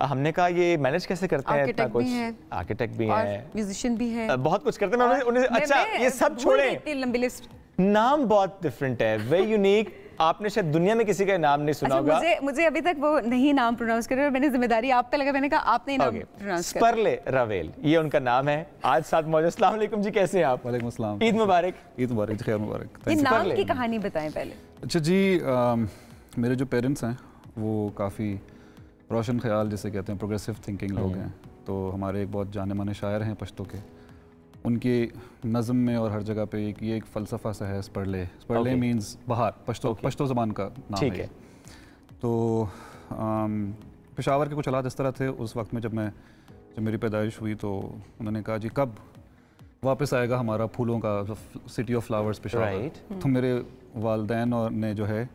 [SPEAKER 2] हमने कहा ये मैनेज कैसे करते हैं इतना कुछ? आर्किटेक्ट भी हैं,
[SPEAKER 1] म्यूजिशियन भी हैं,
[SPEAKER 2] बहुत कुछ करते हैं। उन्हें अच्छा ये सब छोड़ें,
[SPEAKER 1] इतनी लंबी लिस्ट,
[SPEAKER 2] नाम बहुत डिफरेंट है, वेरी यूनिक। आपने शायद दुनिया में किसी का नाम नहीं सुना होगा।
[SPEAKER 1] मुझे अभी तक वो नहीं नाम प्रोनाउंस कर रहे और मैंने जिम्मेदारी आप पे लगा, मैंने कहा आपने नाम प्रोनाउंस कर।
[SPEAKER 2] स्पर्ले रवेल ये उनका नाम है। आज साथ मौजूद। अस्सलाम वालेकुम जी, कैसे हैं आप?
[SPEAKER 6] वालेकुम अस्सलाम।
[SPEAKER 2] ईद मुबारक।
[SPEAKER 6] ईद मुबारक, खैर मुबारक।
[SPEAKER 1] ये नाम की कहानी बताएं पहले।
[SPEAKER 6] अच्छा जी, मेरे जो पेरेंट्स हैं वो काफ़ी रोशन ख्याल जिसे कहते हैं, प्रोग्रेसिव थिंकिंग लोग हैं। तो हमारे एक बहुत जाने माने शायर हैं पश्तो के, उनकी नज़म में और हर जगह पे ये एक फ़लसफ़ा सा है, स्पर्ले मीन्स बाहर, पश्तो ज़बान का नाम है। तो पेशावर के कुछ हालात इस तरह थे उस वक्त में, जब मेरी पैदाइश हुई तो उन्होंने कहा जी कब वापस आएगा हमारा फूलों का सिटी ऑफ फ्लावर्स पेशावर। तो मेरे वालिदैन और ने जो है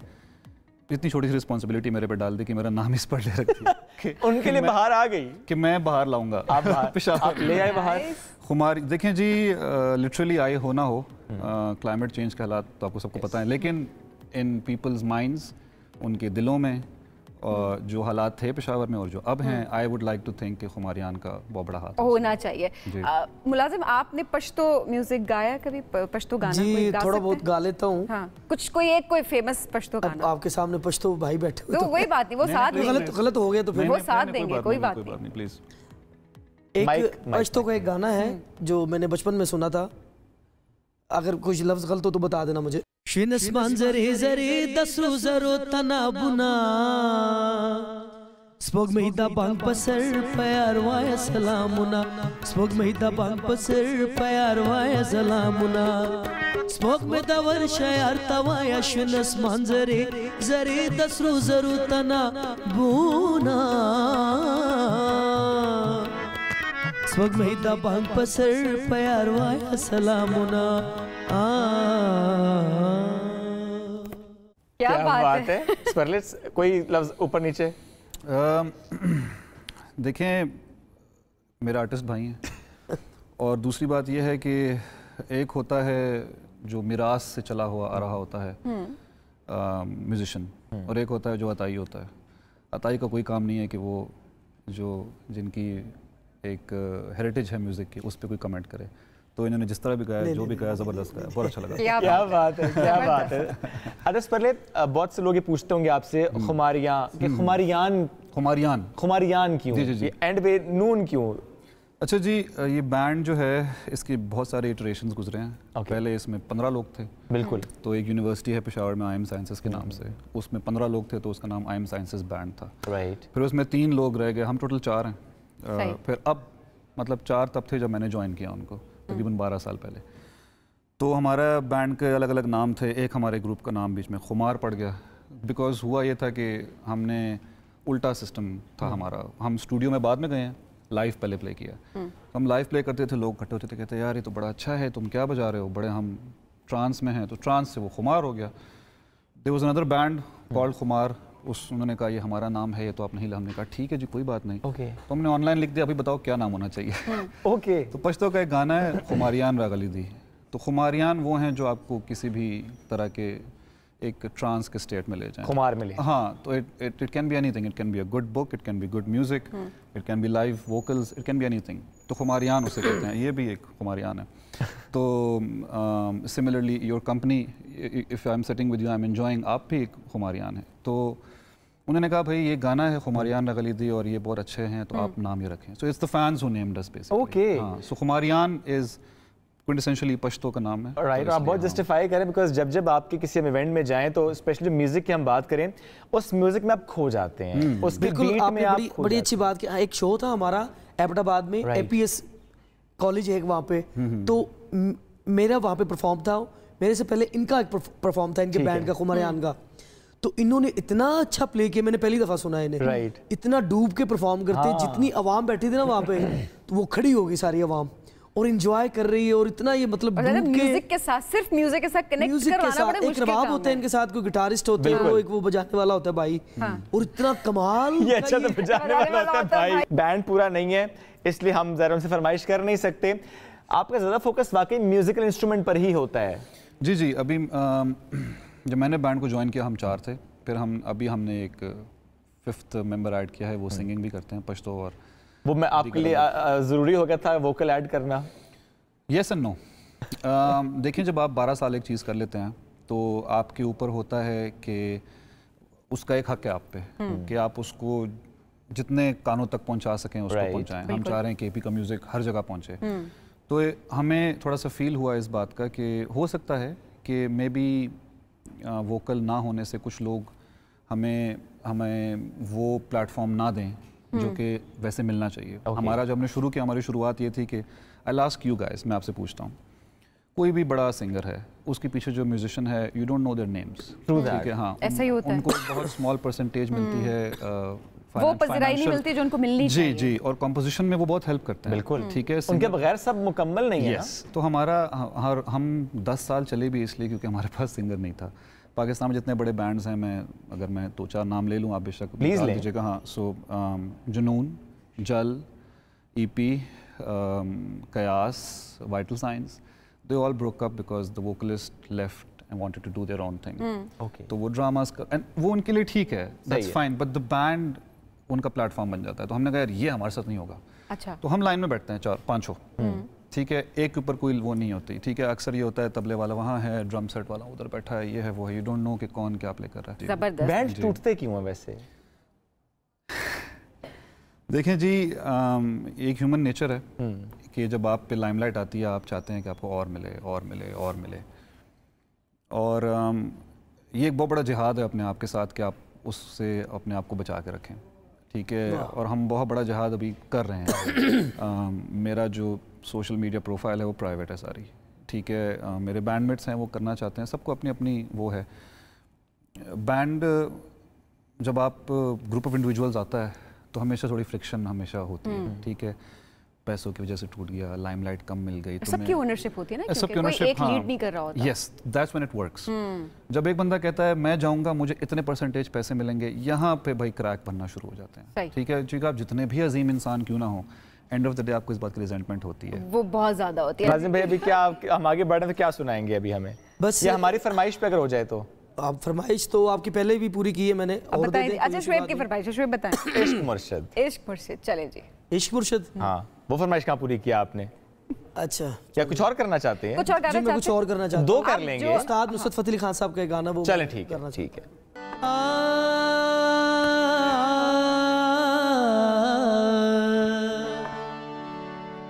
[SPEAKER 6] इतनी छोटी सी रिस्पॉन्सिबिलिटी मेरे पे डाल दी कि मेरा नाम इस पर ले रखी।
[SPEAKER 2] उनके लिए बाहर आ गई
[SPEAKER 6] कि मैं बाहर लाऊंगा।
[SPEAKER 2] आप आप ले आए बाहर।
[SPEAKER 6] खुमारी देखें जी, लिटरली आए हो ना हो, क्लाइमेट चेंज के हालात तो आपको सबको पता है, लेकिन इन पीपल्स माइंड्स, उनके दिलों में जो हालात थे पेशावर में और जो अब हैं, I would like to think कि खुमारियान का बहुत बड़ा हाथ
[SPEAKER 1] होना चाहिए। मुलाजिम, आपने पश्तो म्यूजिक गाया कभी? पश्तो गाना
[SPEAKER 3] जी थोड़ा बहुत गा लेता हूँ।
[SPEAKER 1] हाँ, कोई फेमस पश्तो गाना?
[SPEAKER 3] आपके सामने पश्तो भाई बैठे हुए
[SPEAKER 1] तो वही बात नहीं, वो साथ देंगे।
[SPEAKER 3] गलत हो गया तो फिर
[SPEAKER 1] वो साथ देंगे, कोई बात नहीं।
[SPEAKER 6] प्लीज।
[SPEAKER 3] एक पश्तो का एक गाना है जो मैंने बचपन में सुना था, अगर कुछ लफ्ज गलत हो तो बता देना मुझे। शिनस मंजरे जरे दसरो जरो तना बुना Spog mehida bang pasar payar waya salamuna. Spog mehida bang pasar payar waya salamuna. Spog mehida varsha yar tawaya shunas manzare zare dasru zaru tana buna. Spog mehida bang pasar payar waya salamuna.
[SPEAKER 1] क्या बात है।
[SPEAKER 2] स्परलेट्स कोई लफ्ज ऊपर नीचे?
[SPEAKER 6] देखें, मेरा artist भाई हैं और दूसरी बात यह है कि एक होता है जो मिरास से चला हुआ आ रहा होता है म्यूजिशियन, और एक होता है जो अताई होता है। अताई का कोई काम नहीं है कि वो जो जिनकी एक हेरिटेज है म्यूज़िक की उस पर कोई कमेंट करे। तो इन्होंने जिस तरह भी गाया, जो भी गाया, ज़बरदस्त गाया, बहुत अच्छा लगा।
[SPEAKER 2] क्या बात है, क्या बात है। आदर्श पहले बहुत से लोग ये पूछते होंगे आपसे खुमारियान क्यों?
[SPEAKER 6] जी जी जी।
[SPEAKER 2] एंड पे नून क्यों?
[SPEAKER 6] अच्छा जी, ये बैंड जो है इसकी बहुत सारे इटरेशंस गुजरे हैं। पहले इसमें 15 लोग थे।
[SPEAKER 2] बिल्कुल।
[SPEAKER 6] तो एक यूनिवर्सिटी है पेशावर में IM साइंसेस के नाम से, उसमें 15 लोग थे तो उसका नाम IM साइंसेस बैंड था।
[SPEAKER 2] राइट।
[SPEAKER 6] फिर उसमें 3 लोग रह गए, हम टोटल 4 हैं। फिर अब मतलब 4 तब थे जब मैंने ज्वाइन किया उनको, तकरीबन 12 साल पहले। तो हमारा बैंड के अलग अलग नाम थे। एक हमारे ग्रुप का नाम बीच में खुमार पड़ गया, बिकॉज हुआ ये था कि हमने उल्टा सिस्टम था हमारा। हम स्टूडियो में बाद में गए हैं, लाइव पहले प्ले किया। तो हम लाइव प्ले करते थे, लोग इकट्ठे होते थे, कहते यार ये तो बड़ा अच्छा है, तुम क्या बजा रहे हो, बड़े हम ट्रांस में हैं। तो ट्रांस से वो खुमार हो गया। There was another band called Khumar, उन्होंने कहा ये हमारा नाम है, ये तो आप नहीं ला। हमने कहा ठीक है जी, कोई बात नहीं। तो हमने ऑनलाइन लिख दिया, अभी बताओ क्या नाम होना चाहिए। तो पश्तो का एक गाना है खुमारियान रागली दी। तो खुमारियान वो हैं जो आपको किसी भी तरह के एक ट्रांस के स्टेट में ले जाएं,
[SPEAKER 2] खुमार में ले।
[SPEAKER 6] हाँ, तो it can be anything. It can be a good book, it can be good music, it can be live vocals, it can be anything. तो खुमारियान उसे कहते हैं, ये भी एक खुमारियान है। तो similarly your company, if I am sitting with you, I am enjoying, आप भी एक खुमारियान है। तो उन्होंने कहा भाई ये गाना है खुमारियान रगली दी और ये बहुत अच्छे हैं, तो आप नाम ये रखें। So it's the fans who named us basically.
[SPEAKER 2] Okay.
[SPEAKER 6] हाँ, सो खुमारियान इज क्विंटेसेंशियली पश्तो का नाम है।
[SPEAKER 2] राइट। आप बहुत जस्टिफाई करें, बिकॉज जब आपके किसी इवेंट में जाएं तो स्पेशली म्यूजिक की हम बात करें, उस म्यूजिक में आप खो जाते हैं, उस बीट में आप
[SPEAKER 3] बड़ी अच्छी बात की। एक शो था हमारा एबटाबाद में, APS कॉलेज है वहाँ पे, तो मेरा वहाँ पे परफॉर्म था। मेरे से पहले इनका एक परफॉर्म था, इनके बैंड का, खुमारियान का। तो इन्होंने इतना अच्छा प्ले किया, मैंने पहली दफा सुना है इन्हें।
[SPEAKER 2] राइट।
[SPEAKER 3] इतना डूब के परफॉर्म करते हैं। जितनी आवाम बैठी थी ना वहाँ पे, तो वो खड़ी हो गई सारी आवाम और एंजॉय कर रही है। और इतना ये मतलब
[SPEAKER 1] म्यूजिक के साथ, सिर्फ म्यूजिक के साथ कनेक्ट करवाना बड़ा मुश्किल काम है।
[SPEAKER 3] रबाब होता है इनके साथ, कोई गिटारिस्ट होता है, वो एक वो बजाने वाला होता है भाई। और इतना कमाल,
[SPEAKER 2] ये अच्छा तो बजाने वाला होता है भाई। बैंड पूरा नहीं है, इसलिए हम जरा उनसे फरमाइश कर नहीं सकते। आपका ज्यादा फोकस वाकई म्यूजिकल इंस्ट्रूमेंट पर ही होता है?
[SPEAKER 6] जी जी। अभी जब मैंने बैंड को ज्वाइन किया हम 4 थे। फिर हमने एक 5th मेंबर ऐड किया है, वो सिंगिंग भी करते हैं पश्तो। और
[SPEAKER 2] वो मैं आपके लिए ज़रूरी हो गया था वोकल ऐड करना?
[SPEAKER 6] Yes and no. देखिए, जब आप 12 साल एक चीज़ कर लेते हैं तो आपके ऊपर होता है कि उसका एक हक है आप पे कि आप उसको जितने कानों तक पहुंचा सकें उसको पहुंचाएं। हम चाह रहे हैं कि एपी का म्यूज़िक हर जगह पहुंचे। तो हमें थोड़ा सा फील हुआ इस बात का कि हो सकता है कि मे बी वोकल ना होने से कुछ लोग हमें वो प्लेटफॉर्म ना दें जो कि वैसे मिलना चाहिए। हमारा जब हमने शुरू किया, हमारी शुरुआत ये थी कि आई आस्क यू गाइस, मैं आपसे पूछता हूँ, कोई भी बड़ा सिंगर है, उसके पीछे जो म्यूजिशियन है, you don't know their names, ठीक है? हाँ,
[SPEAKER 1] ऐसा ही होता है।
[SPEAKER 6] उनको बहुत स्मॉल परसेंटेज मिलती है,
[SPEAKER 1] वो पज़राई नहीं मिलती जो उनको मिलनी चाहिए।
[SPEAKER 6] जी जी। और कंपोजिशन में वो बहुत हेल्प करते हैं।
[SPEAKER 2] बिल्कुल,
[SPEAKER 6] ठीक है।
[SPEAKER 2] उनके बगैर सब मुकम्मल नहीं है।
[SPEAKER 6] तो हम 10 साल चले भी इसलिए क्योंकि हमारे पास सिंगर नहीं था। पाकिस्तान में जितने बड़े बैंड्स हैं, अगर मैं 2-4 नाम ले लूँ, आप बेशक
[SPEAKER 2] प्लीज़ ले
[SPEAKER 6] दीजिएगा। हाँ, सो जुनून, जल, EP, कयास, vital science, they all broke up because the vocalist left and wanted to do their own thing.
[SPEAKER 2] Okay.
[SPEAKER 6] तो वो ड्रामास का, and वो उनके लिए ठीक है, that's fine, but the band उनका प्लेटफॉर्म बन जाता है। तो हमने कहा यार ये हमारे साथ नहीं होगा।
[SPEAKER 1] अच्छा।
[SPEAKER 6] तो हम लाइन में बैठते हैं 4-5 हो, ठीक है, एक के ऊपर कोई वो नहीं होती, ठीक है। अक्सर ये होता है तबले वाला वहाँ है, ड्रम सेट वाला उधर बैठा है, ये है वो है, यू डोंट नो कि कौन क्या प्ले कर रहा है।
[SPEAKER 1] जबरदस्त।
[SPEAKER 2] बैंड टूटते क्यों है वैसे?
[SPEAKER 6] देखें जी, एक ह्यूमन नेचर है कि जब आप पे लाइमलाइट आती है, आप चाहते हैं कि आपको और मिले और मिले और मिले। और ये एक बहुत बड़ा जिहाद है अपने आप के साथ कि आप उससे अपने आप को बचा के रखें, ठीक है, और हम बहुत बड़ा जहाद अभी कर रहे हैं। मेरा जो सोशल मीडिया प्रोफाइल है वो प्राइवेट है सारी, ठीक है। मेरे बैंडमेट्स हैं वो करना चाहते हैं, सबको अपनी अपनी वो है। बैंड जब आप ग्रुप ऑफ इंडिविजुअल्स आता है तो हमेशा थोड़ी फ्रिक्शन हमेशा होती है, ठीक है। पैसों की वजह से टूट गया, लाइमलाइट कम मिल गई,
[SPEAKER 1] सबकी ओनरशिप होती है ना, क्योंकि कोई एक लीड नहीं कर रहा होता।
[SPEAKER 6] Yes, that's when it works. जब एक बंदा कहता है मैं जाऊंगा मुझे इतने परसेंटेज पैसे मिलेंगे, यहाँ पे भाई क्रैक बनना शुरू हो जाते हैं, ठीक है। क्योंकि आप जितने भी अजीम इंसान क्यों ना हो, एंड ऑफ द डे आपको इस बात की रिजेंटमेंट होती है,
[SPEAKER 1] वो बहुत ज्यादा होती है।
[SPEAKER 2] नाज़िम भाई अभी क्या हम आगे बढ़े तो क्या सुनाएंगे अभी हमें?
[SPEAKER 3] बस
[SPEAKER 2] ये हमारी फरमाइश पे अगर हो जाए तो।
[SPEAKER 3] आप फरमाइश तो आपकी पहले भी पूरी की है मैंने, और
[SPEAKER 1] बताएं। अच्छा शुएब की फरमाइश, शुएब बताएं।
[SPEAKER 2] इश्क मुर्शिद।
[SPEAKER 1] इश्क मुर्शिद, चलें जी।
[SPEAKER 3] इश्क मुर्शिद,
[SPEAKER 2] हाँ वो फरमाइश कहाँ पूरी किया आपने?
[SPEAKER 3] अच्छा
[SPEAKER 2] क्या कुछ और करना चाहते हैं?
[SPEAKER 1] कुछ और
[SPEAKER 3] जी मैं कुछ और करना चाहता
[SPEAKER 2] दो
[SPEAKER 3] हूँ।
[SPEAKER 2] कर लेंगे।
[SPEAKER 3] उस्ताद नुसरत फतेह अली खान साहब का गाना वो
[SPEAKER 2] चलें ठीक है, ठीक है।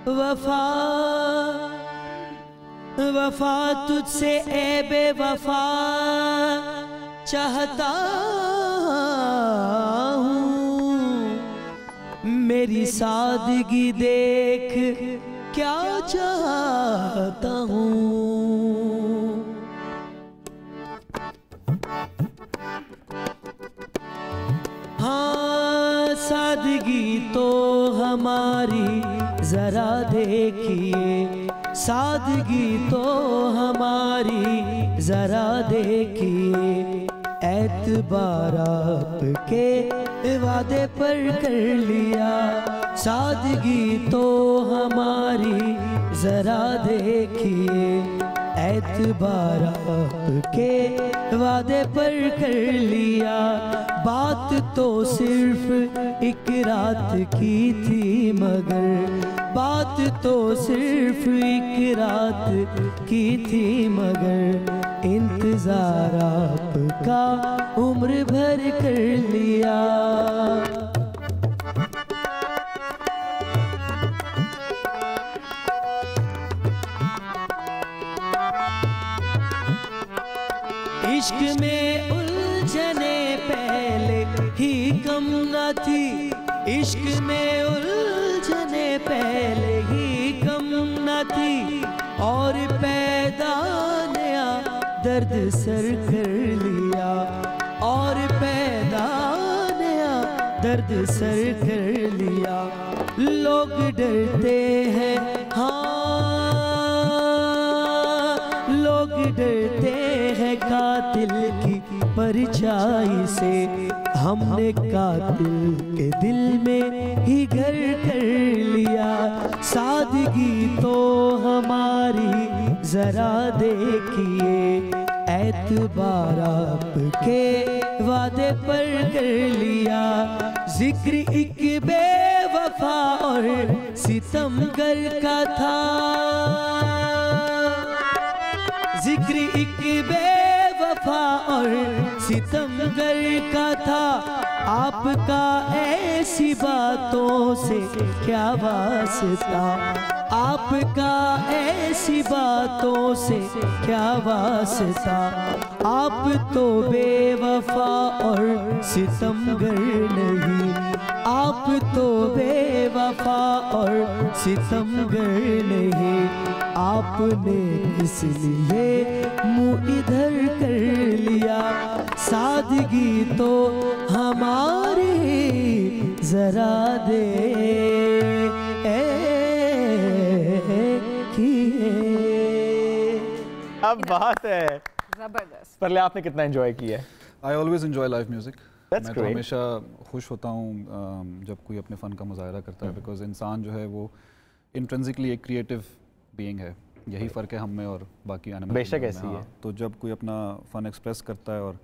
[SPEAKER 3] वफा वफा तुझसे ए बेवफा चाहता हूँ, मेरी सादगी देख क्या चाहता हूँ। हाँ सादगी तो हमारी जरा देखिए, सादगी तो हमारी जरा देखिए, एतबार आपके वादे पर कर लिया, सादगी तो हमारी जरा देखिए, एतबार आपके वादे पर कर लिया, बात तो सिर्फ एक रात की थी मगर, बात तो सिर्फ एक रात की थी मगर, इंतजार आपका उम्र भर कर लिया। इश्क में उलझने पहले ही कम न थी, इश्क में उलझने पहले ही कम न थी, और पैदा नया दर्द सर कर लिया, और पैदा नया दर्द सर कर लिया। लोग डरते हैं, हाँ लोग डरते हैं कातिल की परछाई से, हमने कातिल के दिल में ही घर कर लिया, सादगी तो हमारी जरा देखिए, एतबार आपके वादे पर कर लिया, जिक्र एक बेवफा और सितमगर का था, जिक्र एक बेवफा और सितमगर का था, आपका ऐसी बातों से क्या वास्ता, आपका ऐसी बातों से क्या वास्ता, आप तो बेवफा और सितमगर नहीं, आप तो बेवफा और सितमगर नहीं, आपने इसलिए मुँह इधर कर लिया, सादगी तो हमारी जरा
[SPEAKER 2] अब बात है
[SPEAKER 1] जबरदस्त।
[SPEAKER 2] पहले आपने कितना एंजॉय किया है?
[SPEAKER 6] आई always enjoy live music.
[SPEAKER 2] That's
[SPEAKER 6] मैं तो
[SPEAKER 2] great.
[SPEAKER 6] हमेशा खुश होता हूँ जब कोई अपने फ़न का मुजाहरा करता है, बिकॉज इंसान जो है वो इंट्रिंसिकली एक क्रिएटिव बीइंग है, यही फ़र्क है हम में और बाकी एनिमल्स में।
[SPEAKER 2] बेशक ऐसी है।
[SPEAKER 6] तो जब कोई अपना फ़न एक्सप्रेस करता है और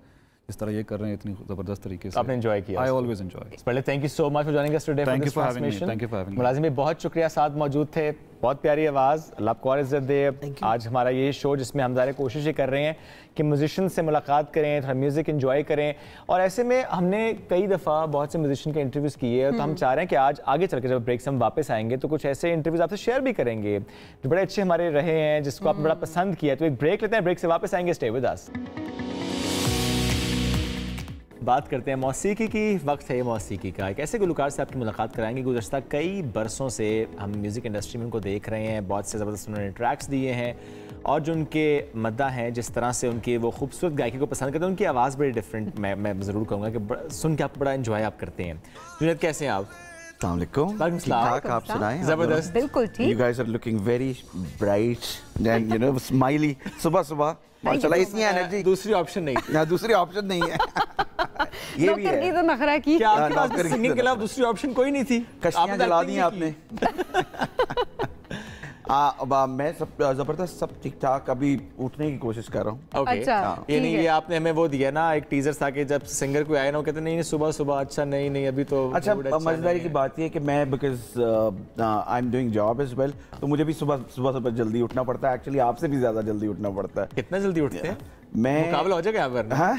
[SPEAKER 6] इस तरह ये कर रहे हैं इतनी ज़बरदस्त तरीके से,
[SPEAKER 2] आपने एंजॉय किया?
[SPEAKER 6] I always enjoy.
[SPEAKER 2] पहले thank you so much for joining us today for this transmission.
[SPEAKER 6] Thank you for having me.
[SPEAKER 2] मुलाजिम भाई बहुत शुक्रिया, साथ मौजूद थे, बहुत प्यारी आवाज़, अल्लाह आपको और इज़्ज़त दे। आज हमारा ये शो जिसमें हम ज़ाहिर कोशिश ये कर रहे हैं कि म्यूजिशियन से मुलाकात करें, थोड़ा म्यूज़िक एंजॉय करें, और ऐसे में हमने कई दफ़ा बहुत से म्यूजिशियन के इंटरव्यूज़ किए हैं, तो हम चाह रहे हैं कि आज आगे चल के जब ब्रेक से हम वापस आएंगे तो कुछ ऐसे इंटरव्यूज़ आपसे शेयर भी करेंगे जो बड़े अच्छे हमारे रहे हैं, जिसको आपने बड़ा पसंद किया। तो एक ब्रेक लेते हैं, ब्रेक से वापस आएंगे, स्टे विद अस। बात करते हैं मौसीकी की। वक्त है ये मौसीकी का। एक ऐसे गुलकार से आपकी मुलाकात कराएंगे गुज़श्ता कई बरसों से हम म्यूज़िक इंडस्ट्री में उनको देख रहे हैं, बहुत से ज़बरदस्त उन्होंने ट्रैक्स दिए हैं और जो उनके मद्दा हैं, जिस तरह से उनकी वो खूबसूरत गायकी को पसंद करते हैं, उनकी आवाज़ बड़ी डिफरेंट मैं ज़रूर कहूँगा कि सुन के आप बड़ा इन्जॉय आप करते हैं। जुनैद कैसे हैं आप?
[SPEAKER 7] आप सुनाएं?
[SPEAKER 2] जबरदस्त,
[SPEAKER 1] बिल्कुल ठीक।
[SPEAKER 7] You guys are looking very bright and you know smiley. सुबह माशाल्लाह, इतनी एनर्जी
[SPEAKER 2] दूसरी ऑप्शन नहीं
[SPEAKER 7] ना, दूसरी ऑप्शन नहीं है। ये भी
[SPEAKER 1] नौकर की
[SPEAKER 7] है।
[SPEAKER 1] तो नखरा की।
[SPEAKER 2] क्या आपके पास
[SPEAKER 7] नौकर की
[SPEAKER 2] सिंगिंग
[SPEAKER 7] तो
[SPEAKER 2] के अलावा दूसरी ऑप्शन कोई नहीं थी?
[SPEAKER 7] कश्तियां
[SPEAKER 2] आपने
[SPEAKER 7] जला
[SPEAKER 2] acting
[SPEAKER 7] दी
[SPEAKER 2] नहीं
[SPEAKER 7] आपने। मैं सब जबरदस्त, सब ठीक ठाक, अभी उठने की कोशिश कर रहा हूँ।
[SPEAKER 2] ओके,
[SPEAKER 1] अच्छा,
[SPEAKER 2] ये नहीं, ये आपने हमें वो दिया ना एक टीजर था कि जब सिंगर कोई आए ना, वो कहते नहीं सुबह सुबह, अच्छा नहीं अभी तो
[SPEAKER 7] अच्छा,
[SPEAKER 2] mood अच्छा
[SPEAKER 7] मजेदारी
[SPEAKER 2] नहीं
[SPEAKER 7] की
[SPEAKER 2] है।
[SPEAKER 7] बात ये है कि मैं because I am doing job as well, तो मुझे भी सुबह जल्दी उठना पड़ता है। एक्चुअली आपसे भी ज्यादा जल्दी उठना पड़ता है।
[SPEAKER 2] कितना जल्दी उठते हैं?
[SPEAKER 7] मैं
[SPEAKER 2] मुकाबला हो जाएगा यहाँ पर?
[SPEAKER 7] हाँ?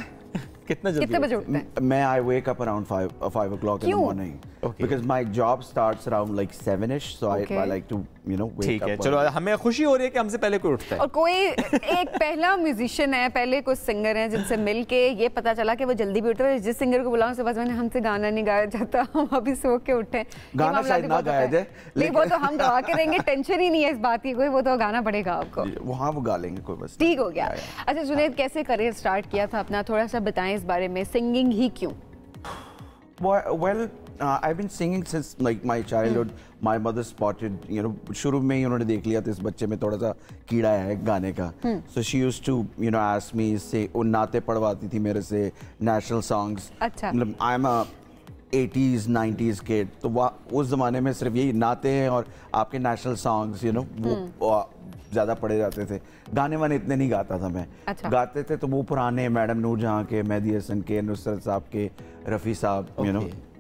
[SPEAKER 2] कितना जल्दी?
[SPEAKER 1] कितने बजे उठते हैं?
[SPEAKER 7] मैं I wake up around 5 o'clock in the morning because my job starts around like 7ish, so I like to wake
[SPEAKER 2] ठीक
[SPEAKER 7] up.
[SPEAKER 2] है, चलो हमें खुशी हो रही है कि हमसे पहले कोई उठता है।
[SPEAKER 1] और कोई एक पहला म्यूजिशियन है, पहले कुछ सिंगर हैं जिनसे मिलके ये पता चला कि वो जल्दी भी उठते हैं। जिस सिंगर को बुलाऊं से बस मैंने हमसे गाना नहीं गाया जाता, हम अभी सो के उठे।
[SPEAKER 7] गाना शायद ना गाया जाए,
[SPEAKER 1] लेकिन वो तो हम गा के देंगे, टेंशन ही नहीं है इस बात की कोई, वो तो गाना पड़ेगा आपको।
[SPEAKER 7] वहाँ वो गा लेंगे, कोई बस
[SPEAKER 1] ठीक हो गया। अच्छा जुनैद, कैसे करियर स्टार्ट किया था अपना, थोड़ा सा बताएं इस बारे में, सिंगिंग ही क्यों?
[SPEAKER 7] Well, I've been singing since like my childhood. My mother spotted, शुरू में ही उन्होंने देख लिया था इस बच्चे में थोड़ा सा कीड़ा है गाने का. So she used to, ask me, say, वो नाते पढ़वाती थी मेरे से national songs.
[SPEAKER 1] अच्छा.
[SPEAKER 7] मतलब I'm a 80s 90s kid, तो उस ज़माने में सिर्फ यही नाते हैं और आपके national songs, वो ज़्यादा पढ़े जाते थे. गाने वाने इतने नहीं गाता था मैं.
[SPEAKER 1] अच्छा.
[SPEAKER 7] गाते थे तो वो पुराने मैडम नूर जहाँ के, मेहदी हसन के, नुसरत साहब के, रफ़ी साहब,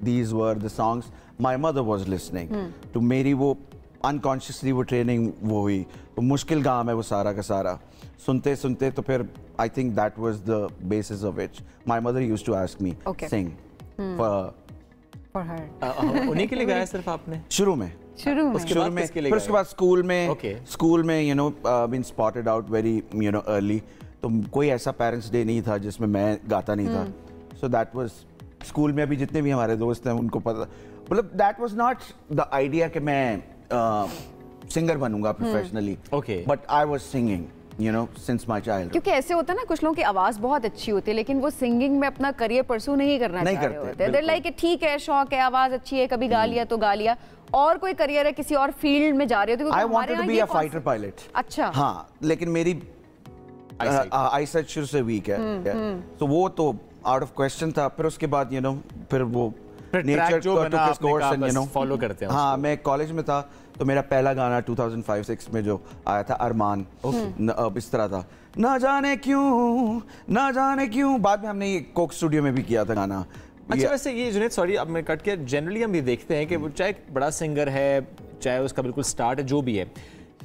[SPEAKER 7] these were the songs my mother was listening to. मेरी वो unconsciously वो ट्रेनिंग वो हुई. तो मुश्किल काम है वो सारा का सारा. सुनते सुनते तो फिर I think that was the basis of it. My mother used to ask me sing
[SPEAKER 1] For her.
[SPEAKER 2] उन्हीं के लिए गाया सिर्फ आपने?
[SPEAKER 7] शुरू में.
[SPEAKER 1] शुरू में.
[SPEAKER 7] शुरू में. फिर उसके बाद स्कूल में, स्कूल में been spotted out very early. तो कोई ऐसा पेरेंट्स डे नहीं था जिसमें मैं गाता नहीं था. So that was स्कूल में. अभी जितने भी हमारे दोस्त हैं उनको पता, मतलब that was not the idea कि मैं सिंगर बनूंगा professionally. But I was singing, since my childhood.
[SPEAKER 1] क्योंकि ऐसे होता है ना, कुछ लोगों की आवाज बहुत अच्छी होती है लेकिन वो सिंगिंग में अपना करियर परसू नहीं करना चाह रहे होते हैं. लाइक ठीक है, शौक है, आवाज अच्छी है, कभी गा लिया तो गा लिया, और कोई करियर है किसी और फील्ड में जा रहे हो.
[SPEAKER 7] I wanted to be a fighter pilot.
[SPEAKER 1] अच्छा.
[SPEAKER 7] हाँ, लेकिन मेरी आईसाइट शुरू से वीक है, तो वो तो आउट ऑफ क्वेश्चन था. फिर उसके बाद फिर वो नेचर को
[SPEAKER 2] फॉलो करते हैं.
[SPEAKER 7] हाँ, मैं कॉलेज में था तो मेरा पहला गाना 2005-06 में जो आया था अरमान, इस तरह था, ना जाने क्यों. बाद में हमने ये कोक स्टूडियो में भी किया था गाना.
[SPEAKER 2] अच्छा, वैसे ये जुनैद, सॉरी अब मैं कट किया, जनरली हम ये देखते हैं कि वो चाहे बड़ा सिंगर है, चाहे उसका बिल्कुल स्टार्ट है, जो भी है,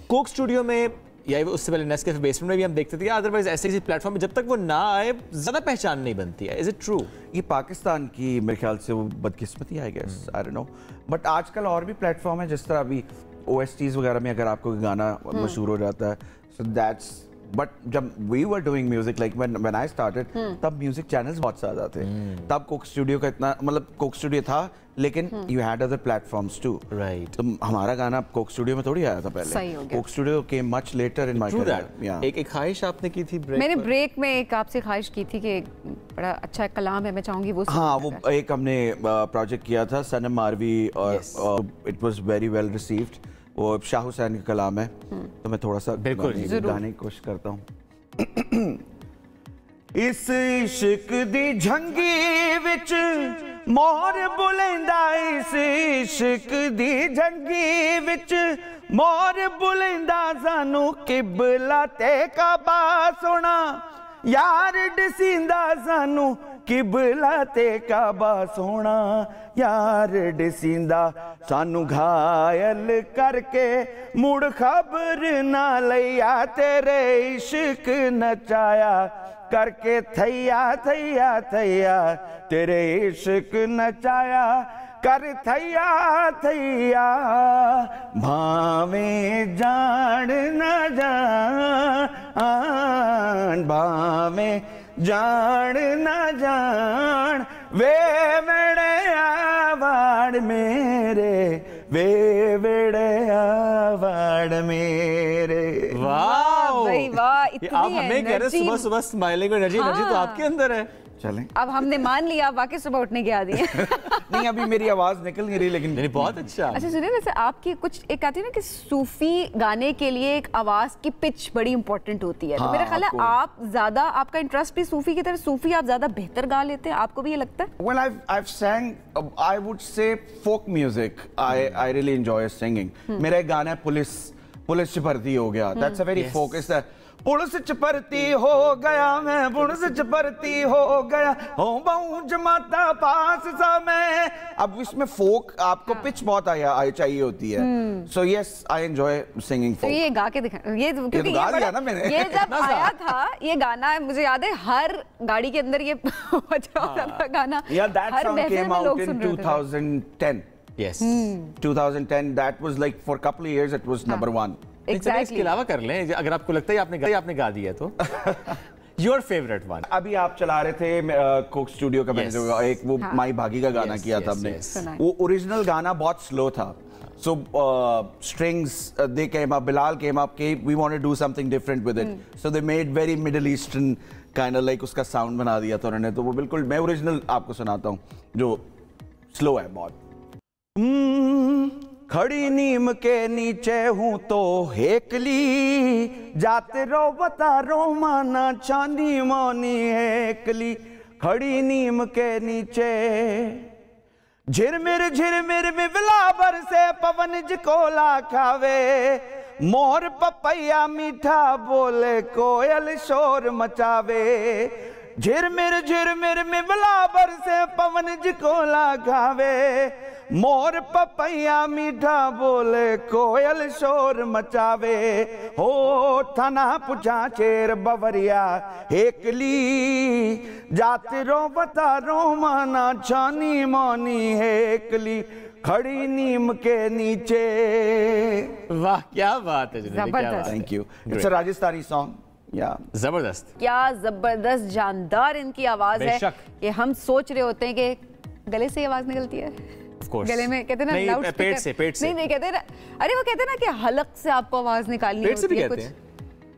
[SPEAKER 2] कोक स्टूडियो में या उससे पहले नेस्कैफे बेसमेंट में भी हम देखते थे. अदरवाइज ऐसे किसी प्लेटफॉर्म में जब तक वो ना आए ज्यादा पहचान नहीं बनती है. Is it true?
[SPEAKER 7] ये पाकिस्तान की मेरे ख्याल से वो बदकिस्मती, I guess, I don't know. But आजकल और भी प्लेटफॉर्म है, जिस तरह अभी OSTs वगैरह में अगर आपको गाना मशहूर हो जाता है, सो दैट्स. बट जब we were doing music, like when I started, तब म्यूजिक चैनल्स बहुत ज्यादा थे. तब कोक स्टूडियो का इतना, मतलब कोक स्टूडियो था लेकिन you had other platforms too.
[SPEAKER 2] Right.
[SPEAKER 7] तो हमारा गाना कोक स्टूडियो में थोड़ी आया था पहले. Coke studio came much later in my career.
[SPEAKER 2] एक ख्वाहिश आपने की थी ब्रेक?
[SPEAKER 1] मैंने ब्रेक में एक आपसे ख्वाहिश की थी कि बड़ा अच्छा कलाम है, मैं चाहूंगी वो.
[SPEAKER 7] हाँ, वो एक हमने प्रोजेक्ट किया था सनम मारवी, और it was very well received. वो शाह हुसैन का कलाम है, तो मैं थोड़ा सा गाने की कोशिश करता हूँ. इस इश्क दी झंगी विच मोर बुलंदा, इस इश्क दी झंगी विच मोर बुलंदा, सानू किबला ते काबा सोना यार डसींदा, सानू किबला ते काबा सोना यार डसींदा, सानू घायल करके मुड़ खबर ना लिया, तेरे इश्क नचाया करके थैया थैया थैया, तेरे इश्क नचाया कर थैया थैया, भावें जान न जान, भावें जान ना जान वे वेड़े आवाड़ मेरे, वे वेड़े आवाड़ मेरे।
[SPEAKER 1] वाह भाई वाह, इतनी
[SPEAKER 2] आप हमें कह रहे सुबह सुबह स्माइलिंग और एनर्जी तो आपके अंदर है।
[SPEAKER 7] चलें
[SPEAKER 1] अब हमने मान लिया, बाकी सुबह उठने की आदि है।
[SPEAKER 7] नहीं अभी मेरी आवाज निकल नहीं रही, लेकिन
[SPEAKER 2] नहीं बहुत अच्छा।
[SPEAKER 1] अच्छा सुनिए, वैसे आपकी कुछ एक आती है ना कि सूफी गाने के लिए एक आवाज की पिच बड़ी इंपॉर्टेंट होती है, तो मेरा ख्याल है आप ज्यादा, आपका इंटरेस्ट भी सूफी की तरह, सूफी आप ज्यादा बेहतर गा लेते हैं, आपको भी ये लगता है?
[SPEAKER 7] Well, I've sang, I would say folk music. I really enjoy singing. मेरा एक गाना है पुलिस चपरती हो गया. That's a very folk. It's that police चपरती हो गया मैं, पुलिस चपरती हो गया, हो बहु जमाता पास सा मैं। अब इसमें फोक आपको पिच बहुत आई चाहिए होती है। So yes, I enjoy singing folk.
[SPEAKER 1] तो ये गा के दिखा, ये क्योंकि
[SPEAKER 7] गा दिया ना मैंने।
[SPEAKER 1] ये जब आया था ये गाना, मुझे याद है हर गाड़ी के अंदर ये बजा रहा था गाना।
[SPEAKER 7] Yeah, that song came out in 2010.
[SPEAKER 2] Yes.
[SPEAKER 7] 2010. That was like for a couple of years it was number one.
[SPEAKER 2] Exactly. इसके अलावा कर लें, अगर आपको लगता है आपने गा दिया तो। Your favorite one.
[SPEAKER 7] अभी आप चला रहे थे कोक स्टूडियो का, मैंने जो एक वो माई भागी का गाना किया था हमने, वो ओरिजिनल गाना बहुत स्लो था। So strings they came up, Bilal came up, we want to do something different with it. So they made very Middle Eastern kind of like उसका sound बना दिया था उन्होंने। तो वो बिल्कुल मैं ओरिजिनल आपको सुनाता हूँ जो स्लो है बहुत। खड़ी नीम के नीचे हूँ तो हेकली, जाते रो बता रो माना चांदी मोनी हेकली। खड़ी नीम के नीचे झिरमिर में बिलाबर से पवन जिकोला खावे, मोर पपैया मीठा बोले कोयल शोर मचावे। झिरमिर में बिलाबर से पवन जिकोला खावे, मोर पपैया मीठा बोले कोयल शोर मचावे। हो थाना पुछा चेर बवरिया हेकली, जाते रो बता रो माना छानी मानी हेकली। खड़ी नीम के नीचे।
[SPEAKER 2] वाह क्या बात है,
[SPEAKER 1] जबरदस्त।
[SPEAKER 7] Thank you. It's a Rajasthani song.
[SPEAKER 2] जबरदस्त,
[SPEAKER 1] क्या जबरदस्त जानदार इनकी आवाज है कि हम सोच रहे होते हैं कि गले से आवाज निकलती है। गले में कहते हैं ना लाउड स्पीकर, पेट से नहीं कहते ना, अरे वो कहते हैं ना कि हलक से आपको आवाज निकालनी होती है। पेट से भी कहते हैं,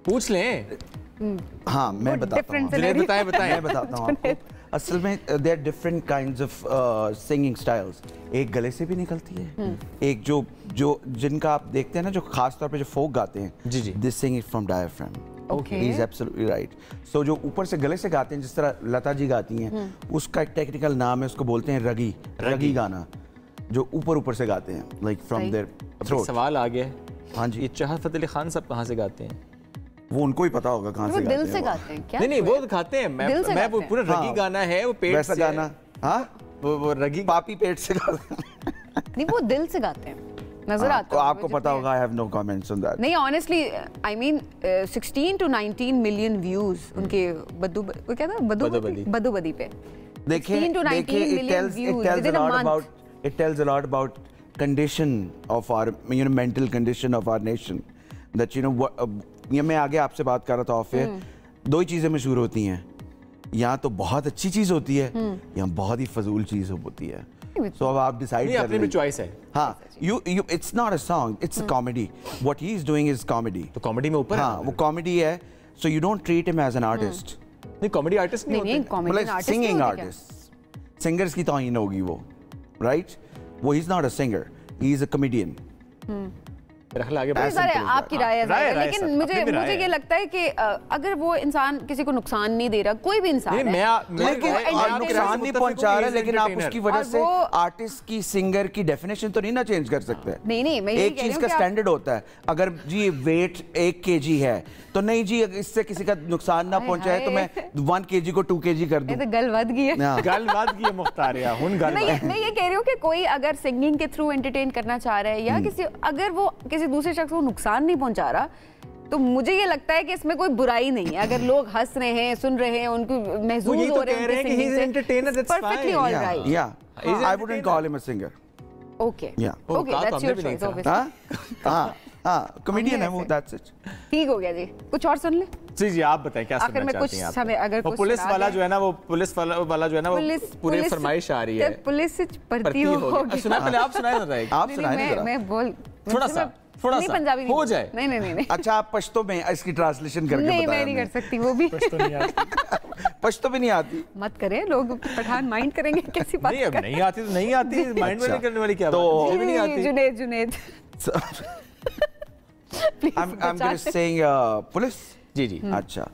[SPEAKER 2] पूछ लें।
[SPEAKER 7] हाँ मैं बताता हूँ,
[SPEAKER 2] बताएं
[SPEAKER 7] मैं बताता हूँ आपको। असल में there are different kinds of singing styles. एक गले से भी निकलती है, एक जो जिनका आप देखते हैं ना जो खास तौर पे जो फोक गाते हैं, जी this sing from diaphragm. Okay. He is absolutely right. So जो ऊपर से गले से गाते हैं, जिस तरह लता जी गाती हैं, उसका एक टेक्निकल नाम है, उसको बोलते हैं रगी गाना, जो ऊपर से गाते हैं, like from their throat.
[SPEAKER 2] सवाल आ गया।
[SPEAKER 7] हाँ जी,
[SPEAKER 2] ये चाहत फतेह अली खान साहब कहाँ से गाते हैं?
[SPEAKER 7] वो उनको ही पता होगा कहाँ से गाते हैं।
[SPEAKER 1] दिल से गाते हैं क्या?
[SPEAKER 2] नहीं वो गाते हैं, मैं वो पूरा रगी गाना है, वो पेट
[SPEAKER 7] वैसा गाना। हाँ वो रगी पापी पेट से गाते हैं।
[SPEAKER 1] नहीं वो दिल से गाते हैं, नजर आता है।
[SPEAKER 7] आपको पता होगा, I have no comments on that.
[SPEAKER 1] नहीं honestly, I mean 16 to 19 million views उनके वो क्या था बदुबदी पे।
[SPEAKER 7] देखिए it tells a lot about condition of our mental condition of our nation, that ये मैं आगे आपसे बात कर रहा था ऑफ एयर। दो ही चीजें मशहूर होती हैं, या तो बहुत अच्छी चीज होती है या बहुत ही फजूल चीज होती है। So अब आप डिसाइड कर
[SPEAKER 2] अपनी भी चॉइस है।
[SPEAKER 7] हाँ, it's not a song, it's a comedy. What he is doing is comedy.
[SPEAKER 2] तो कॉमेडी में ऊपर,
[SPEAKER 7] हाँ वो कॉमेडी है, so you don't treat him as an artist.
[SPEAKER 2] नहीं कॉमेडी आर्टिस्ट नहीं होते,
[SPEAKER 7] मतलब सिंगिंग आर्टिस्ट। सिंगर्स की तौहीन होगी वो, राइट? वो he is not a singer, he is a comedian.
[SPEAKER 1] आपकी राय है, लेकिन मुझे ये लगता है कि अगर वो इंसान किसी को नुकसान नहीं दे रहा, कोई भी इंसान
[SPEAKER 7] नुकसान नहीं पहुंचा रहा, लेकिन आप उसकी वजह से आर्टिस्ट की सिंगर की डेफिनेशन तो नहीं ना चेंज कर सकते।
[SPEAKER 1] नहीं
[SPEAKER 7] एक चीज का स्टैंडर्ड होता है, अगर जी वेट 1 kg है तो नहीं जी इससे किसी का नुकसान ना पहुंचाए तो मैं 1 kg को 2 kg कर दूं।
[SPEAKER 1] गल वध गई है
[SPEAKER 2] मुख्तारिया।
[SPEAKER 1] मैं ये कह रही हूँ कि कोई अगर सिंगिंग के थ्रू एंटरटेन करना चाह रहा है, या किसी अगर वो किसी दूसरे शख्स को नुकसान नहीं पहुंचा रहा, तो मुझे ये लगता है कि इसमें कोई बुराई नहीं है। अगर लोग हंस रहे हैं, सुन रहे हैं, उनको महसूस हो रहे हैं कि he is entertainer, that's perfectly all right.
[SPEAKER 7] Yeah, I wouldn't call him a singer.
[SPEAKER 1] Okay, that's your choice, obviously.
[SPEAKER 7] हाँ कॉमेडियन है वो, दैट्स इट।
[SPEAKER 1] ठीक हो गया जी, कुछ और सुन ले।
[SPEAKER 2] जी आप बताएं क्या सुनना चाहती हैं आप?
[SPEAKER 1] समय अगर
[SPEAKER 2] वो पुलिस वाला जो है ना, वो पुलिस वाला जो है ना, वो पूरी फरमाइश आ रही है।
[SPEAKER 1] पुलिस भर्ती होगी।
[SPEAKER 2] सुना पहले आप सुनाए ना,
[SPEAKER 7] आप सुनाए ना,
[SPEAKER 1] मैं बोल
[SPEAKER 2] थोड़ा सा
[SPEAKER 1] पंजाबी
[SPEAKER 2] हो जाए।
[SPEAKER 1] नहीं।
[SPEAKER 7] अच्छा आप पश्तो में इसकी ट्रांसलेशन करके बताएं।
[SPEAKER 1] नहीं मैं नहीं कर सकती वो भी।
[SPEAKER 7] पश्तो भी नहीं आती।
[SPEAKER 1] मत करें, लोग पठान माइंड करेंगे कैसी बात।
[SPEAKER 2] नहीं अब नहीं आती तो नहीं आती, माइंड में करने वाली क्या बात है, नहीं आती।
[SPEAKER 1] Junaid
[SPEAKER 7] I'm just saying police
[SPEAKER 2] जी
[SPEAKER 7] अच्छा।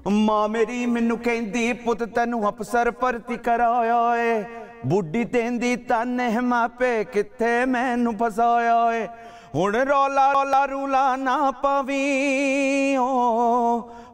[SPEAKER 7] मां मेरी मैनू कहंदी पुत तैनू अफसर भर्ती कराया है, बुढ़ी तेंदी ताने मापे किथे मैनू फसाया है, हुण रौला रूला ना पावी,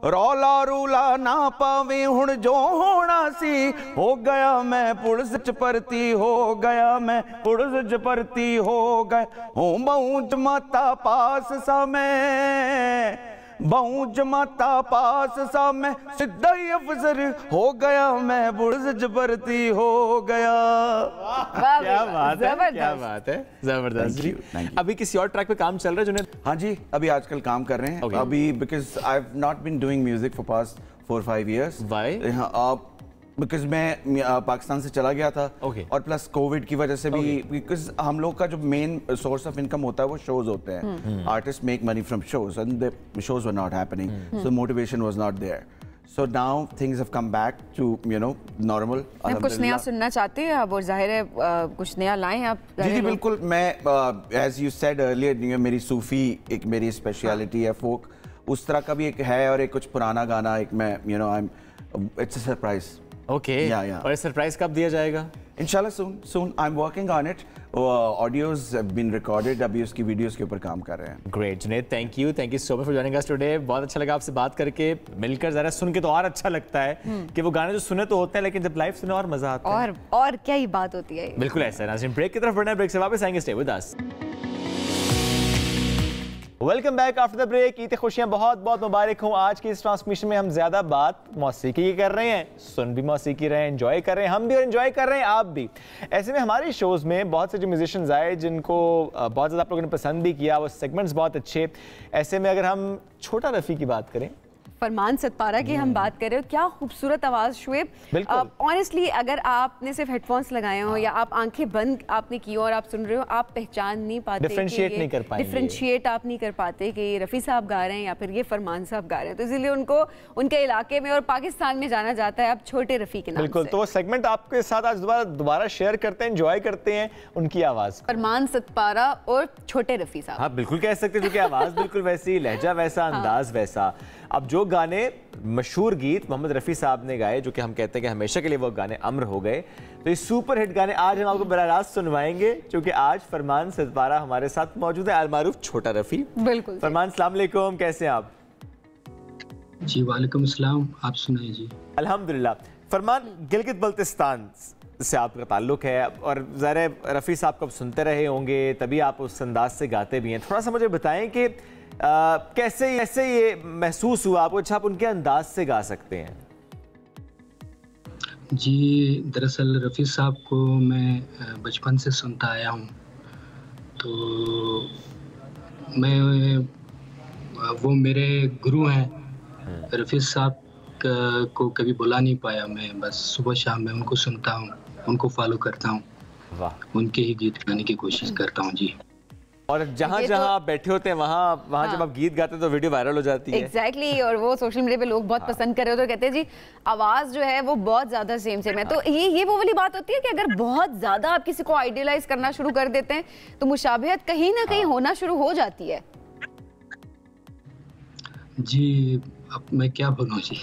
[SPEAKER 7] रौला रूला ना पावी, हुण जो होना सी हो गया, मैं पुलिस च भर्ती हो गया, मैं पुलिस च भर्ती हो गया, हूं बहु जमाता पास सा मैं, बहु जमाता पास सा मैं, सीधा ही अफसर हो गया, मैं पुलिस च भर्ती हो गया।
[SPEAKER 2] क्या बात है, क्या बात है, जबरदस्त जी। अभी किसी और ट्रैक पे काम चल रहा है जुनेद?
[SPEAKER 7] हाँ जी अभी आजकल काम कर रहे हैं। अभी because I have not been doing music for past 4-5 years।
[SPEAKER 2] Why?
[SPEAKER 7] Because मैं पाकिस्तान से चला गया था और प्लस कोविड की वजह से भी, बिकॉज हम लोग का जो मेन सोर्स ऑफ इनकम होता है वो शोज होते हैं, artist make money from shows and the shows were not happening, so motivation was not there, so now things have come back to you know normal.
[SPEAKER 1] मैं कुछ नया सुनना चाहते हैं आप, और जाहिर है कुछ नया लाएं आप।
[SPEAKER 7] जी बिल्कुल, मैं एज यू सेड अर्लियर, मेरी सूफी एक मेरी स्पेशलिटी है, फोक उस तरह का भी एक है, और एक कुछ पुराना गाना एक मैं you know I am, it's a surprise.
[SPEAKER 2] Okay, और सरप्राइज कब दिया जाएगा?
[SPEAKER 7] इंशाल्लाह soon I am working on it, audios have been recorded, अभी उसकी वीडियोस के ऊपर काम कर रहे हैं।
[SPEAKER 2] Great Junaid, thank you so much for joining us today. बहुत अच्छा लगा आपसे बात करके, मिलकर जरा सुन के तो और अच्छा लगता है कि वो गाने जो सुने तो होते हैं लेकिन जब लाइव सुने और मजा आता है,
[SPEAKER 1] और क्या ही बात होती है।
[SPEAKER 2] बिल्कुल ऐसा है। नाज़रीन ब्रेक की तरफ बढ़ना है, ब्रेक से वापस आएंगे, stay with us. Welcome back after the break. Eid खुशियां बहुत बहुत मुबारक हों। आज की इस ट्रांसमिशन में हम ज्यादा बात मौसीकी की कर रहे हैं, सुन भी मौसीकी रहे हैं, एंजॉय कर रहे हैं, हम भी और एंजॉय कर रहे हैं आप भी। ऐसे में हमारे शोज में बहुत से जो म्यूजिशियंस आए जिनको बहुत ज़्यादा आप लोगों ने पसंद भी किया, वो सेगमेंट्स बहुत अच्छे। ऐसे में अगर हम छोटा रफ़ी की बात करें,
[SPEAKER 1] फरमान सतपारा की हम बात कर रहे हो, क्या खूबसूरत आवाज़ शुएब। ऑनेस्टली अगर आपने सिर्फ हेडफोन्स लगाए हो या आप आंखें बंद आपने की और आप सुन रहे हो, आप पहचान नहीं पाते,
[SPEAKER 2] डिफरेंशिएट नहीं कर पाएंगे,
[SPEAKER 1] डिफरेंशिएट आप नहीं कर पाते कि ये रफ़ी साहब गा रहे हैं या फिर ये फरमान साहब गा रहे हैं। तो इसीलिए उनको उनके इलाके में और पाकिस्तान में जाना जाता है अब छोटे रफ़ी के नाम से।
[SPEAKER 2] बिल्कुल, तो वो सेगमेंट आपके साथ आज दोबारा शेयर करते हैं, एंजॉय करते हैं उनकी आवाज़।
[SPEAKER 1] फरमान सतपारा और छोटे रफ़ी साहब,
[SPEAKER 2] हाँ बिल्कुल कह सकते हैं, क्योंकि आवाज़ बिल्कुल वैसी, लहजा वैसा, अंदाज वैसा। अब जो गाने मशहूर गीत मोहम्मद रफ़ी साहब ने गाए, जो कि हम कहते हैं कि हमेशा के लिए वो गाने अमर हो गए, तो ये सुपर हिट गाने आज हम आपको बराह रास्त सुनवाएंगे, क्योंकि आज फरमान सतपारा हमारे साथ मौजूद है, अलमारूफ छोटा रफ़ी।
[SPEAKER 1] बिल्कुल
[SPEAKER 2] फरमान, अस्सलाम वालेकुम, कैसे हैं आप?
[SPEAKER 8] जी वालेकुम अस्सलाम, आप सुनाइए जी।
[SPEAKER 2] अल्हम्दुलिल्लाह। फरमान, गिलगित बल्तिस्तान से आपका ताल्लुक है और ज़ाहिर रफ़ी साहब को आप सुनते रहे होंगे, तभी आप उस अंदाज से गाते भी हैं। थोड़ा सा मुझे बताएं कि कैसे ये महसूस हुआ आपको, अच्छा आप उनके अंदाज से गा सकते हैं?
[SPEAKER 8] जी दरअसल रफ़ी साहब को मैं बचपन से सुनता आया हूँ, तो मैं वो मेरे गुरु हैं। रफ़ी साहब को कभी बुला नहीं पाया, मैं बस सुबह शाम में उनको सुनता हूँ, उनको फॉलो करता हूँ, उनके ही गीत गाने की कोशिश करता हूँ जी।
[SPEAKER 2] और जहाँ जहाँ आप बैठे होते हैं वहाँ जब आप गीत गाते हैं तो वीडियो वायरल हो जाती है।
[SPEAKER 1] एग्जैक्टली, और वो सोशल मीडिया पे लोग बहुत पसंद कर रहे हो, तो कहते हैं जी आवाज़ जो है वो बहुत ज़्यादा सेम है। तो ये वो वाली बात होती है कि अगर बहुत ज़्यादा आप किसी को आइडियलाइज करना शुरू कर देते हैं तो मुशाबिहत कहीं ना कहीं होना शुरू हो जाती है।
[SPEAKER 8] जी अब मैं क्या बोलूँ जी।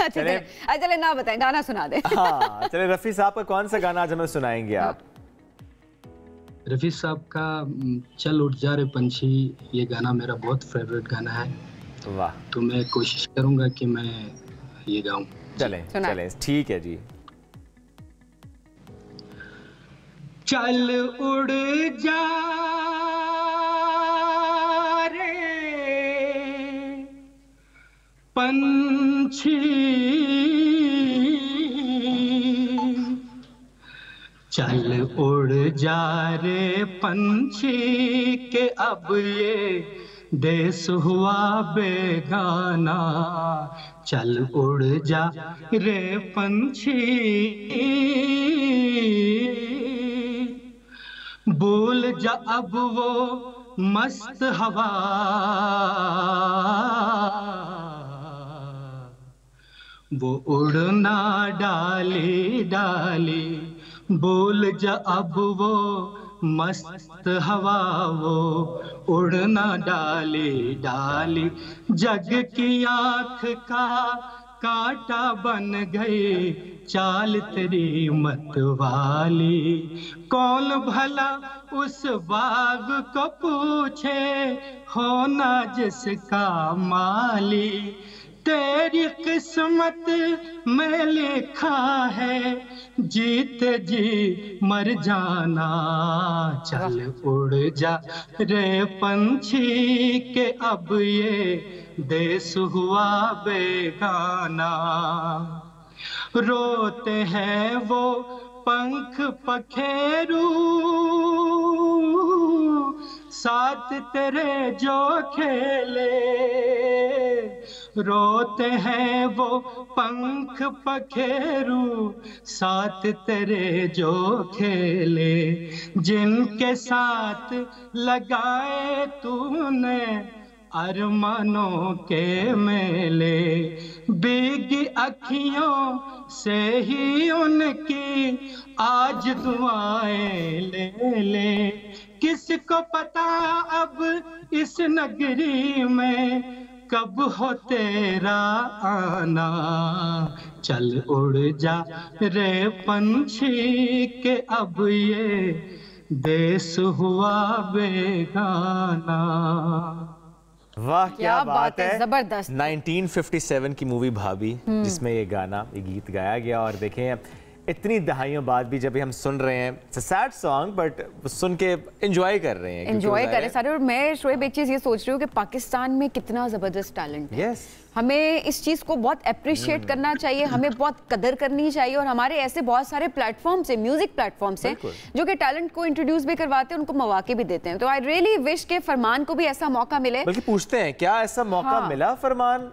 [SPEAKER 1] चले ना बताएं, गाना सुना दे।
[SPEAKER 2] हाँ चले, रफ़ी साहब का कौन सा गाना आज हमें सुनाएंगे आप?
[SPEAKER 8] रफ़ी साहब का चल उठ जा रे पंछी, ये गाना मेरा बहुत फेवरेट गाना है।
[SPEAKER 2] वाह।
[SPEAKER 8] तो मैं कोशिश करूंगा कि मैं ये गाऊं।
[SPEAKER 2] चले ठीक है जी।
[SPEAKER 8] चल उड़ जा रे पंछी, चल उड़ जा रे पंछी के अब ये देश हुआ बेगाना, चल उड़ जा रे पंछी, भूल जा अब वो मस्त हवा, वो उड़ना डाली डाली, भूल जा अब वो मस्त हवा, वो उड़ना डाली डाली, जग की आँख का कांटा बन गई चाल तेरी मत वाली, कौन भला उस बाग को पूछे होना जिसका माली, तेरी किस्मत में लिखा है जीते जी मर जाना, चल उड़ जा रे पंछी के अब ये देश हुआ बेगाना, रोते हैं वो पंख पखेरू साथ तेरे जो खेले, रोते हैं वो पंख पखेरू साथ तेरे जो खेले, जिनके साथ लगाए तूने अरमानों के मेले, भीगी अखियों से ही उनकी आज दुआएं ले ले, किसको पता अब इस नगरी में कब हो तेरा आना, चल उड़ जा रे पंछी के अब ये देश हुआ बेगाना।
[SPEAKER 2] वाह क्या बात है,
[SPEAKER 1] जबरदस्त।
[SPEAKER 2] 1957 की मूवी भाभी जिसमें ये गाना, ये गीत गाया गया, और देखें इतनी दहाइयों बाद भी जब हम सुन रहे हैं, it's a sad song but सुन के एंजॉय कर रहे हैं,
[SPEAKER 1] एंजॉय कर रहे हैं सारे। और मैं शोएब एक चीज़ ये सोच रही हूँ कि पाकिस्तान में कितना ज़बरदस्त टैलेंट है। हमें इस चीज़ को बहुत अप्रिशिएट करना चाहिए, हमें बहुत कदर करनी चाहिए, और हमारे ऐसे बहुत सारे प्लेटफॉर्म्स हैं, म्यूजिक प्लेटफॉर्म्स हैं जो कि टैलेंट को इंट्रोड्यूस भी करवाते हैं, उनको मौके भी देते हैं। तो आई रियली विश के फरमान को भी ऐसा मौका मिले।
[SPEAKER 2] बल्कि पूछते हैं क्या ऐसा मौका मिला फरमान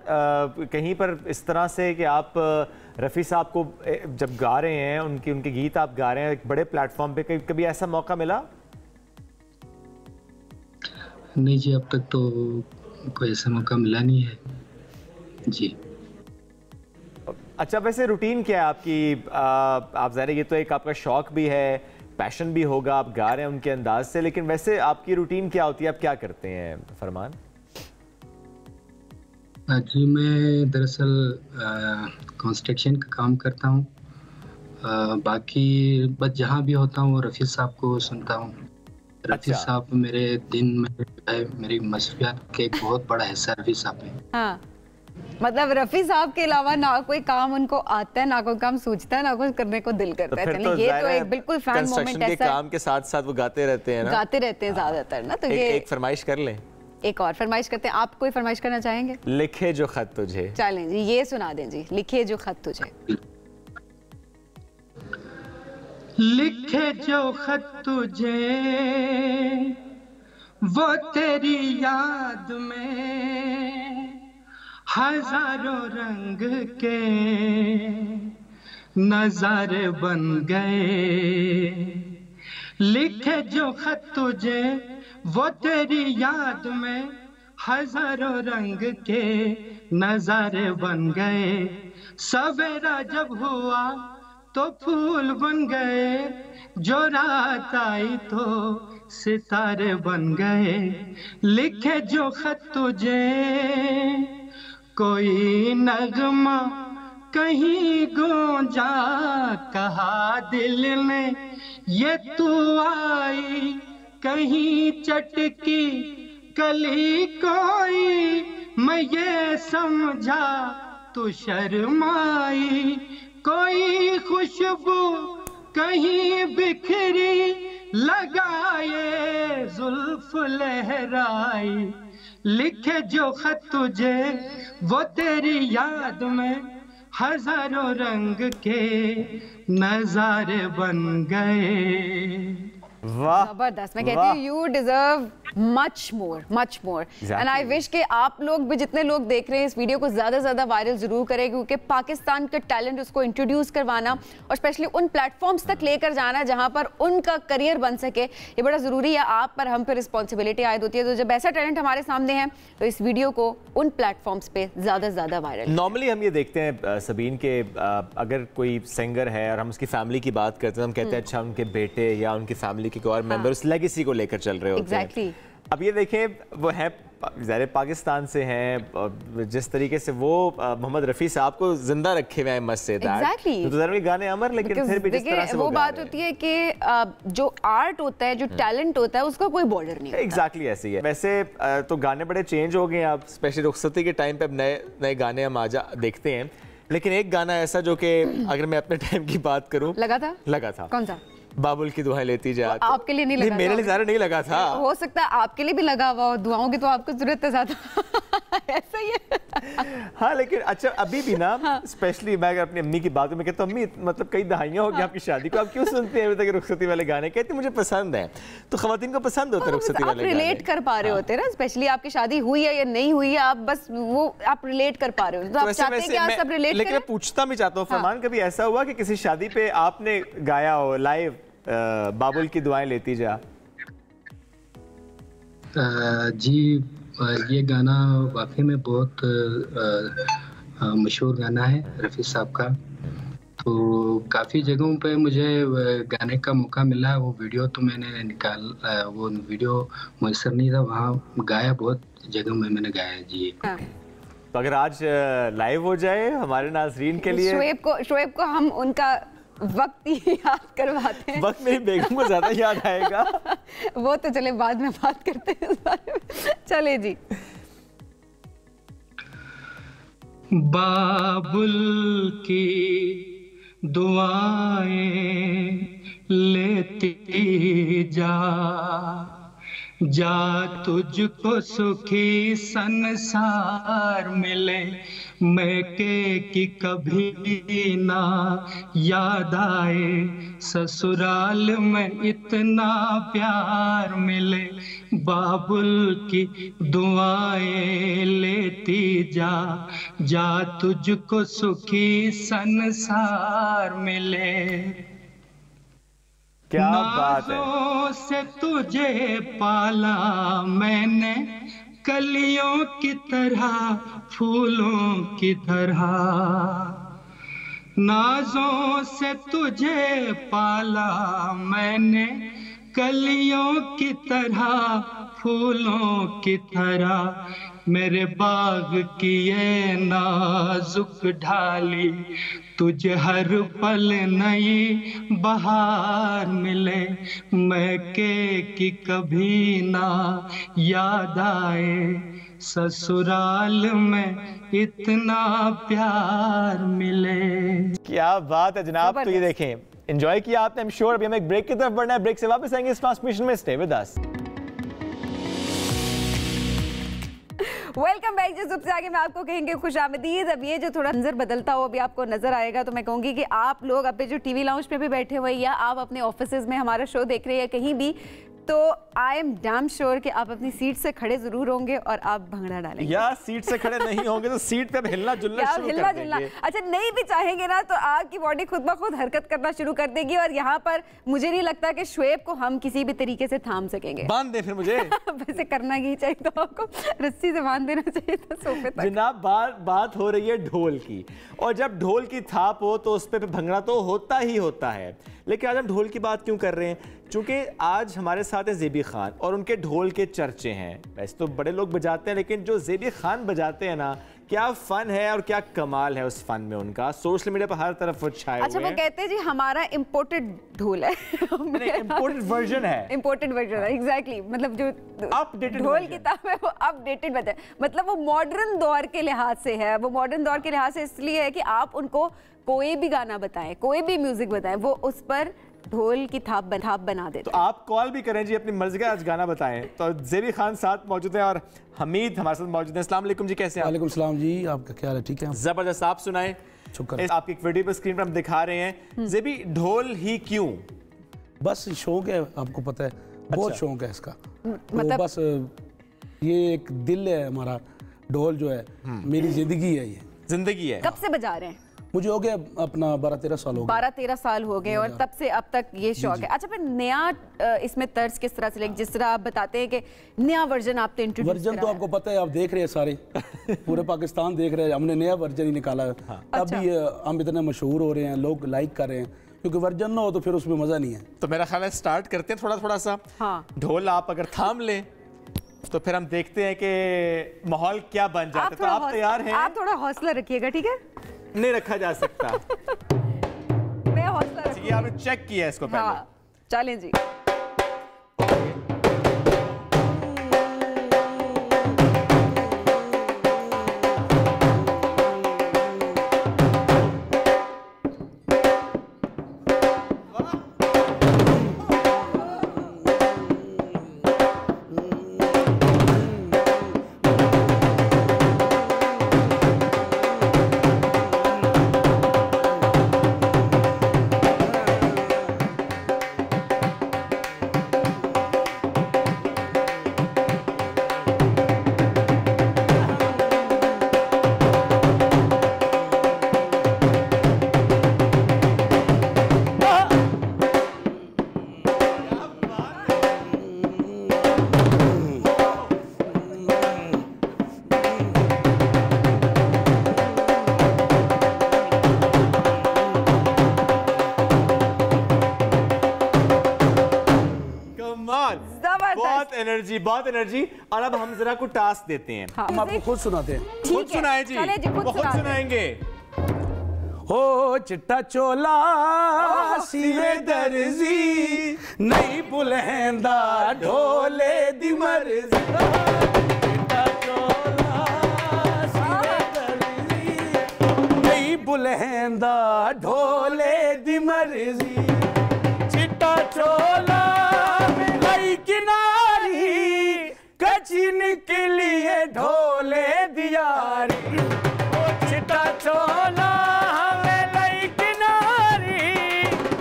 [SPEAKER 2] कहीं पर इस तरह से कि आप रफ़ी साहब को जब गा रहे हैं, उनके गीत आप गा रहे हैं एक बड़े प्लेटफॉर्म पे, कभी ऐसा मौका मिला?
[SPEAKER 8] नहीं जी, अब तक तो कोई ऐसा मौका मिला नहीं है जी।
[SPEAKER 2] अच्छा, वैसे रूटीन क्या है आपकी? आप ज़ाहिर ये तो एक आपका शौक भी है, पैशन भी होगा, आप गा रहे हैं उनके अंदाज से, लेकिन वैसे आपकी रूटीन क्या होती है, आप क्या करते हैं फरमान?
[SPEAKER 8] जी मैं दरअसल कंस्ट्रक्शन का काम करता हूँ, बाकी बस जहाँ भी होता हूँ रफ़ी साहब को सुनता हूँ। रफ़ी साहब मेरे दिन में मेरी मसरूफियत के एक बहुत बड़ा हिस्सा रफ़ी साहब है।
[SPEAKER 1] हाँ, मतलब रफ़ी साहब के अलावा ना कोई काम उनको आता है, ना कोई काम सूझता है, ना कुछ करने को दिल करता है।
[SPEAKER 2] तो
[SPEAKER 1] ये तो एक बिल्कुल फैन मोमेंट
[SPEAKER 2] है। काम के साथ साथ वो गाते रहते हैं ना?
[SPEAKER 1] गाते रहते हैं ज्यादातर ना। तो ये
[SPEAKER 2] एक फरमाइश कर लें,
[SPEAKER 1] एक और फरमाइश करते हैं। आप कोई फरमाइश करना चाहेंगे?
[SPEAKER 2] लिखे जो खत तुझे।
[SPEAKER 1] चलें जी, ये सुना दें जी, लिखे जो खत तुझे।
[SPEAKER 8] लिखे जो खत तुझे वो तेरी याद में हजारों रंग के नजारे बन गए। लिखे जो खत तुझे वो तेरी याद में हजारों रंग के नजारे बन गए। सवेरा जब हुआ तो फूल बन गए, जो रात आई तो सितारे बन गए। लिखे जो खत तुझे कोई नगमा कहीं गूंजा, कहा दिल ने ये तू आई, कहीं चटकी कली कोई, मैं ये समझा तू शर्माई। कोई खुशबू कहीं बिखरी, लगाए जुल्फ लहराई। लिखे जो खत तुझे वो तेरी याद में हजारों रंग के नजारे बन गए।
[SPEAKER 2] वाह,
[SPEAKER 1] जबरदस्त। मैं कहती हूँ you deserve much more and I wish कि आप लोग भी, जितने लोग देख रहे हैं इस वीडियो को, ज़्यादा से ज़्यादा वायरल ज़रूर करें, क्योंकि पाकिस्तान का टैलेंट उसको इंट्रोड्यूस करवाना और स्पेशली उन प्लेटफॉर्म्स तक लेकर जाना जहाँ पर उनका करियर बन सके, ये बड़ा ज़रूरी है। आप पर हम पे रिस्पॉन्सिबिलिटी आयद होती है, तो जब ऐसा टैलेंट हमारे सामने है तो इस वीडियो को उन प्लेटफॉर्म्स पे ज़्यादा से ज़्यादा वायरल।
[SPEAKER 2] नॉर्मली हम ये देखते हैं सबीन के, अगर कोई सिंगर है और हम उसकी फैमिली की बात करते हैं, हम कहते हैं अच्छा उनके बेटे या उनकी फैमिली के कोई और मेंबर उस लेगेसी को लेकर चल रहे होते हैं। अब ये देखें, वो है ज़ाहिर पाकिस्तान से हैं, जिस तरीके से वो मोहम्मद रफ़ी साहब को जिंदा रखे हुए हैं, मस्त से तो ज़रूर गाने अमर, लेकिन फिर भी जिस तरह से
[SPEAKER 1] वो बात होती है कि जो आर्ट होता है, जो टैलेंट होता है, उसका कोई बॉर्डर नहीं।
[SPEAKER 2] एग्जैक्टली ऐसे ही है। वैसे तो गाने बड़े चेंज हो गए हैं अब, स्पेशली रुखसती के टाइम पे अब नए नए गाने हम देखते हैं, लेकिन एक गाना ऐसा जो कि अगर मैं अपने टाइम की बात करूं, लगा था।
[SPEAKER 1] कौन सा?
[SPEAKER 2] बाबुल की दुआएं लेती जा।
[SPEAKER 1] आपके लिए नहीं लगा?
[SPEAKER 2] मेरे लिए ज़्यादा नहीं लगा था।
[SPEAKER 1] हो सकता है आपके लिए भी लगा हुआ हो, दुआओं की तो आपको जरूरत है ज़्यादा। ऐसा ही है।
[SPEAKER 2] हाँ, लेकिन अच्छा अभी भी ना, स्पेशली मैं अगर अपनी अम्मी की बात में कहता हूँ, अम्मी मतलब कई दहाइयाँ हो गई आपकी शादी को, आप क्यों सुनते हैं अभी तक रुखसती वाले गाने? कहते मुझे पसंद है। तो खवातीन को पसंद होता है रुखसती वाले गाने।
[SPEAKER 1] आप रिलेट कर पा रहे होते हैं ना, स्पेशली आपकी शादी हुई है या नहीं हुई है, आप बस वो आप रिलेट कर पा रहे हो, तो आप चाहते हैं कि आप सब रिलेट करें।
[SPEAKER 2] लेकिन मैं पूछता भी चाहता हूँ, फरमान कभी ऐसा हुआ कि किसी शादी पे आपने गाया हो लाइव बाबुल की दुआएं लेती जा?
[SPEAKER 8] जी, ये गाना वाकई में बहुत मशहूर गाना है रफ़ी साहब का। तो काफ़ी जगहों पे मुझे गाने का मौका मिला। वो वीडियो तो मैंने वो वीडियो मुयसर नहीं था, वहाँ गाया, बहुत जगहों में मैंने गाया जी।
[SPEAKER 2] तो अगर आज लाइव हो जाए हमारे नाज़रीन के लिए,
[SPEAKER 1] शोएब को हम उनका वक्त ही याद करवाते हैं।
[SPEAKER 2] वक्त मेरी बेगम को ज्यादा याद आएगा।
[SPEAKER 1] वो तो चले बाद में बात करते हैं इस बारे में। चले जी।
[SPEAKER 8] बाबुल की दुआएं लेती जा तुझको सुखी संसार मिले, मैके की कभी ना याद आए, ससुराल में इतना प्यार मिले, बाबुल की दुआएं लेती जा तुझको सुखी संसार मिले।
[SPEAKER 2] क्या बात है।
[SPEAKER 8] से तुझे पाला मैंने, कलियों की तरह फूलों की तरह, नाजों से तुझे पाला मैंने, कलियों की तरह फूलों की तरह, मेरे बाग की ये नाजुक ढाली, तुझे हर पल नई बहार मिले, मैके की कभी ना याद आए, ससुराल में इतना प्यार मिले।
[SPEAKER 2] क्या बात है जनाब। तो ये देखें, एंजॉय किया आपने, आई एम श्योर। अभी हमें एक ब्रेक की तरफ बढ़ना है, ब्रेक से वापस आएंगे इस ट्रांसमिशन में। Stay with us.
[SPEAKER 1] Welcome back. जिस सबसे आगे मैं आपको कहेंगे खुशामदीद। अब ये जो थोड़ा मंजर बदलता हो अभी आपको नजर आएगा, तो मैं कहूँगी कि आप लोग अपने जो टीवी लाउंज पे भी बैठे हुए या आप अपने ऑफिसेज में हमारा शो देख रहे हैं कहीं भी, तो आई एम डैम श्योर कि आप अपनी सीट से खड़े जरूर होंगे और आप भंगड़ा डालेंगे।
[SPEAKER 2] या सीट से खड़े नहीं होंगे तो सीट पे हिलना जुलना शुरू कर देंगे।
[SPEAKER 1] अच्छा, नहीं भी चाहेंगे ना तो आपकी बॉडी खुद ब खुद हरकत करना शुरू कर देगी। और यहाँ पर मुझे नहीं लगता कि शोएब को हम किसी भी तरीके से थाम सकेंगे।
[SPEAKER 2] बांध दे फिर मुझे।
[SPEAKER 1] वैसे करना ही चाहिए, तो आपको रस्सी से बांध देना चाहिए था सोफे तक।
[SPEAKER 2] जनाब, बात हो रही है ढोल की, और जब ढोल की थाप हो तो उस पर भंगड़ा तो होता ही होता है। लेकिन आज हम ढोल की बात क्यों कर रहे हैं? चूंकि आज हमारे साथ है ज़ेबी खान और उनके ढोल के चर्चे हैं। वैसे तो बड़े लोग बजाते हैं, लेकिन जो ज़ेबी खान बजाते हैं ना, क्या फन है और क्या कमाल है उस फन में उनका। सोशल मीडिया पर हर तरफ वो छाए हुए हैं।
[SPEAKER 1] अच्छा, वो कहते हैं जी हमारा इम्पोर्टेड ढोल है।
[SPEAKER 2] इम्पोर्टेड वर्जन है।
[SPEAKER 1] इम्पोर्टेड वर्जन है, एग्जैक्टली। मतलब जो
[SPEAKER 2] अपडेटेड
[SPEAKER 1] ढोल किताब है वो अपडेटेड बता है, मतलब वो मॉडर्न दौर के लिहाज से है। वो मॉडर्न दौर के लिहाज से इसलिए है कि आप उनको कोई भी गाना बताएं, कोई भी म्यूजिक बताएं, वो उस पर ढोल की थाप बना देते
[SPEAKER 2] तो आप कॉल भी करें जी, अपनी मर्जी का आज गाना बताएं। तो ज़ेबी खान साथ मौजूद हैं और हमीद हमारे साथ मौजूद हैं। अस्सलाम वालेकुम जी, कैसे हैं?
[SPEAKER 9] वालेकुम सलाम जी, आपका क्या हाल है? ठीक है,
[SPEAKER 2] जबरदस्त। आप सुनाएं।
[SPEAKER 9] शुक्र।
[SPEAKER 2] आपकी एक वीडियो पर स्क्रीन पर हम दिखा रहे हैं, ज़ेबी ढोल ही क्यों?
[SPEAKER 9] बस शौक है, आपको पता है, बहुत शौक है इसका।
[SPEAKER 1] मतलब
[SPEAKER 9] तो बस ये एक दिल है हमारा, ढोल जो है मेरी जिंदगी है, ये
[SPEAKER 2] जिंदगी है।
[SPEAKER 1] कब से बजा रहे हैं?
[SPEAKER 9] मुझे हो गया अपना 12-13 साल हो गए।
[SPEAKER 1] 12-13 साल हो गए और तब से अब तक ये शौक है। अच्छा, फिर नया इसमें तर्ज किस तरह से लेके, जिस तरह आप बताते हैं कि नया वर्जन आप तो इंट्रोड्यूस
[SPEAKER 9] वर्जन तो आपको पता है, आप देख रहे हैं सारे पूरे पाकिस्तान देख रहे हैं, हमने नया वर्जन ही निकाला है। अभी हम इतने मशहूर हो रहे हैं, लोग लाइक कर रहे हैं, क्योंकि वर्जन ना हो तो फिर उसमें मजा नहीं है।
[SPEAKER 2] तो मेरा ख्याल है स्टार्ट करते हैं थोड़ा सा। ढोल आप अगर थाम लें तो फिर हम देखते हैं कि माहौल क्या बन जाता है। तो आप तैयार हैं?
[SPEAKER 1] आप थोड़ा हौसला रखिएगा, ठीक है?
[SPEAKER 2] नहीं रखा जा सकता।
[SPEAKER 1] मैं हौसला रखूंगी।
[SPEAKER 2] आपने चेक किया इसको पहले?
[SPEAKER 1] हाँ, चलें जी।
[SPEAKER 2] बहुत एनर्जी। और अब हम जरा को टास्क देते हैं।
[SPEAKER 9] हम आपको खुद सुनाते हैं।
[SPEAKER 2] खुद सुनाए जी, खुद सुनाएंगे।
[SPEAKER 9] हो चिट्टा चोला सीवे दर्जी, नहीं बुलहंदा ढोले दी मर्जी। चिट्टा चोला सीवे दर्जी, नहीं बुलहंदा ढोले दी मर्जी। चिट्टा चोला लाई किनारी, कची निकलिए ढोले दियारी। ओ चिट्टा चोला हमें लाई किनारी,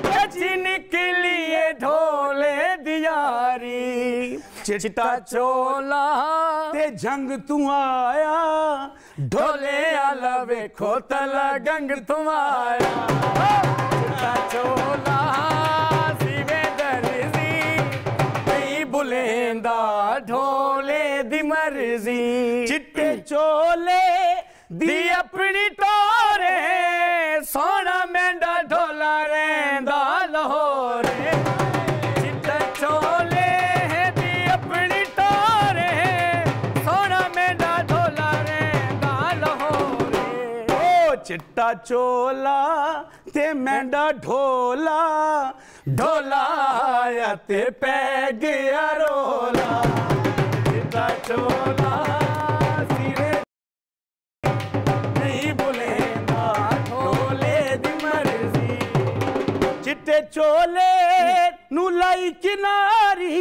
[SPEAKER 9] कची निकलिए ढोले दियारी। चिट्टा चोला ते जंग तू आया, ढोले आला वेखो तला गंग तू आया। चिट्टा चोला बुलेंदा ढोले दी मर्जी। चिट्टे चोले दी अपनी टोरे, सोना मेंढा ढोला रेंदा लाहौरे। चिट्टे चोले दी अपनी टोरे, सोना मेंढा ढोला रेंदा लाहौरे। ओ चिट्टा चोला ते मेंढा ढोला, ढोला आया ते पै गया रोला। चिट्टा चोला सिरे नहीं बुलेंदा ढोले दी मर्जी। चिट्टे चोले नू लाई किनारी,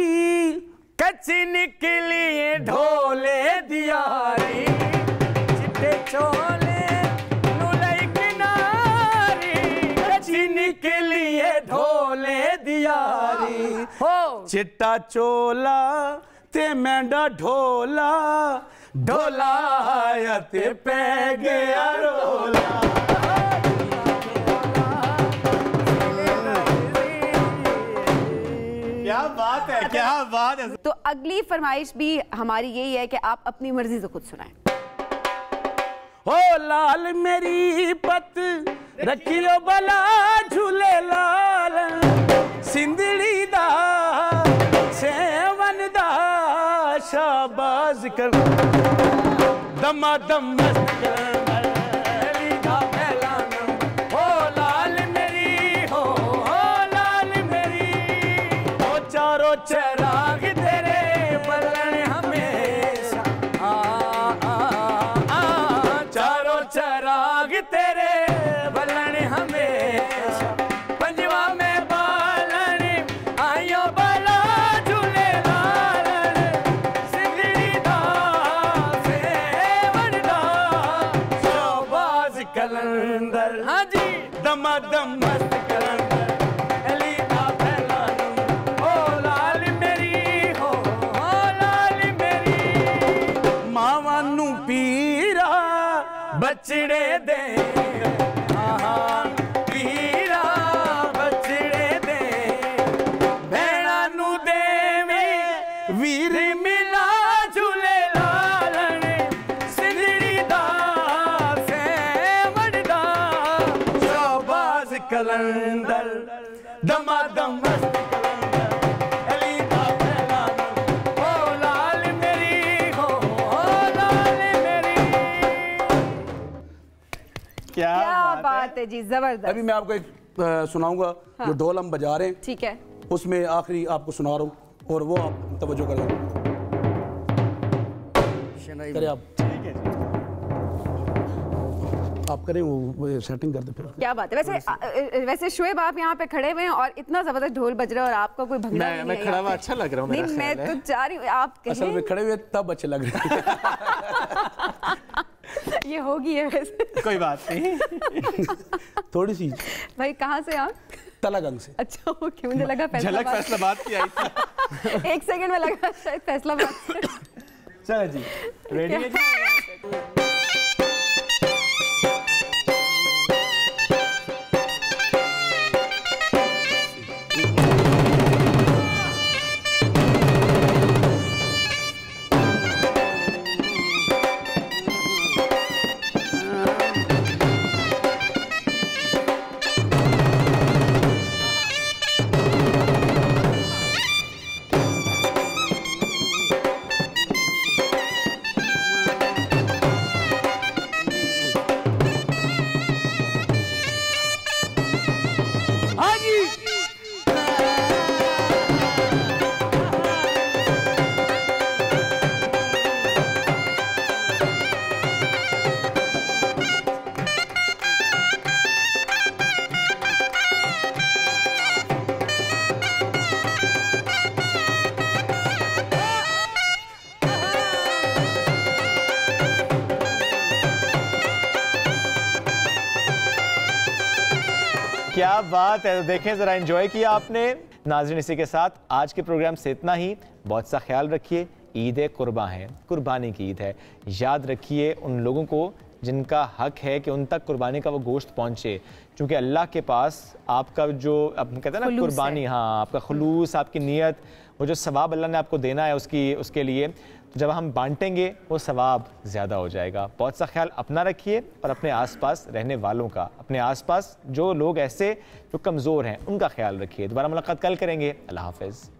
[SPEAKER 9] कच्ची निकली ढोले दियारी। चिट्टे चोले नू लाई किनारी, कच्ची निकली ढोले दियारी। हो चिट्टा चोला ते मेंढा ढोला, ढोला आया ते पै गया रोला।
[SPEAKER 2] क्या बात है, क्या बात है।
[SPEAKER 1] तो अगली फरमाइश भी हमारी यही है कि आप अपनी मर्जी से खुद सुनाएं।
[SPEAKER 9] ओ लाल मेरी पत रखियो बला झूले लाल, सिंधड़ी दा सेवन दा शाबाज कर, दमा दम मस्त कर दा फैलान। ओ लाल मेरी हो लाल मेरी, ओ चारों चराग तेरे बलन हमेशा। चारों चराग तेरे बलन हमेशा, पंजवा में बालन
[SPEAKER 10] कलंदर, हाँ जी दमादम मस्त कलंदर, अली दा पहला नूं, ओ लाल मेरी हो लाल मेरी, मावां नूं पीरा बचड़े दे, पीरा बचड़े दे, भैणा नूं देवे वीर मिला झूले लालण, सिंधड़ी दा सेवड़दा, शहबाज कलंदर, दमादम मस्त कलंदर, अली दा पहला नूं, ओ लाल मेरी हो लाल मेरी।
[SPEAKER 1] क्या बात है जी, जबरदस्त।
[SPEAKER 9] अभी मैं आपको एक सुनाऊंगा जो ढोल हम बजा रहे हैं,
[SPEAKER 1] ठीक है,
[SPEAKER 9] उसमें आखिरी आपको सुना रहा हूँ और वो आप तवज्जो करें। आप आप करें वो सेटिंग कर दे फिर।
[SPEAKER 1] क्या बात है। वैसे शुएब आप यहाँ पे खड़े हुए हैं और इतना जबरदस्त ढोल बज रहा है और आपका कोई भंगड़ा नहीं है।
[SPEAKER 2] मैं खड़ा हुआ अच्छा लग रहा हूँ।
[SPEAKER 1] नहीं मैं तो चाह रही हूँ आप कहें।
[SPEAKER 9] असल में खड़े हुए तब अच्छे लग रहे हैं।
[SPEAKER 1] ये होगी है वैसे।
[SPEAKER 2] कोई बात नहीं।
[SPEAKER 9] थोड़ी सी।
[SPEAKER 1] भाई कहाँ से आप?
[SPEAKER 9] तलागंग से।
[SPEAKER 1] अच्छा ओके, मुझे लगा
[SPEAKER 2] झलक फैसलाबाद की आई थी।
[SPEAKER 1] एक सेकंड में लगा शायद फैसलाबाद।
[SPEAKER 2] चलो जी, रेडी है जी? क्या बात है। तो देखें ज़रा एंजॉय किया आपने। नाज़रीन इसी के साथ आज के प्रोग्राम से इतना ही। बहुत सा ख्याल रखिए। ईद कुर्बान है, कुर्बानी की ईद है। याद रखिए उन लोगों को जिनका हक है कि उन तक कुर्बानी का वो गोश्त पहुँचे, क्योंकि अल्लाह के पास आपका जो कहते हैं ना कुर्बानी, हाँ आपका खुलूस, आपकी नीयत, वो जो सवाब अल्लाह ने आपको देना है उसके लिए, तो जब हम बांटेंगे वो सवाब ज़्यादा हो जाएगा। बहुत सा ख्याल अपना रखिए और अपने आसपास रहने वालों का, अपने आसपास जो लोग ऐसे जो कमज़ोर हैं उनका ख्याल रखिए। दोबारा मुलाकात कल करेंगे। अल्लाह हाफ़िज़।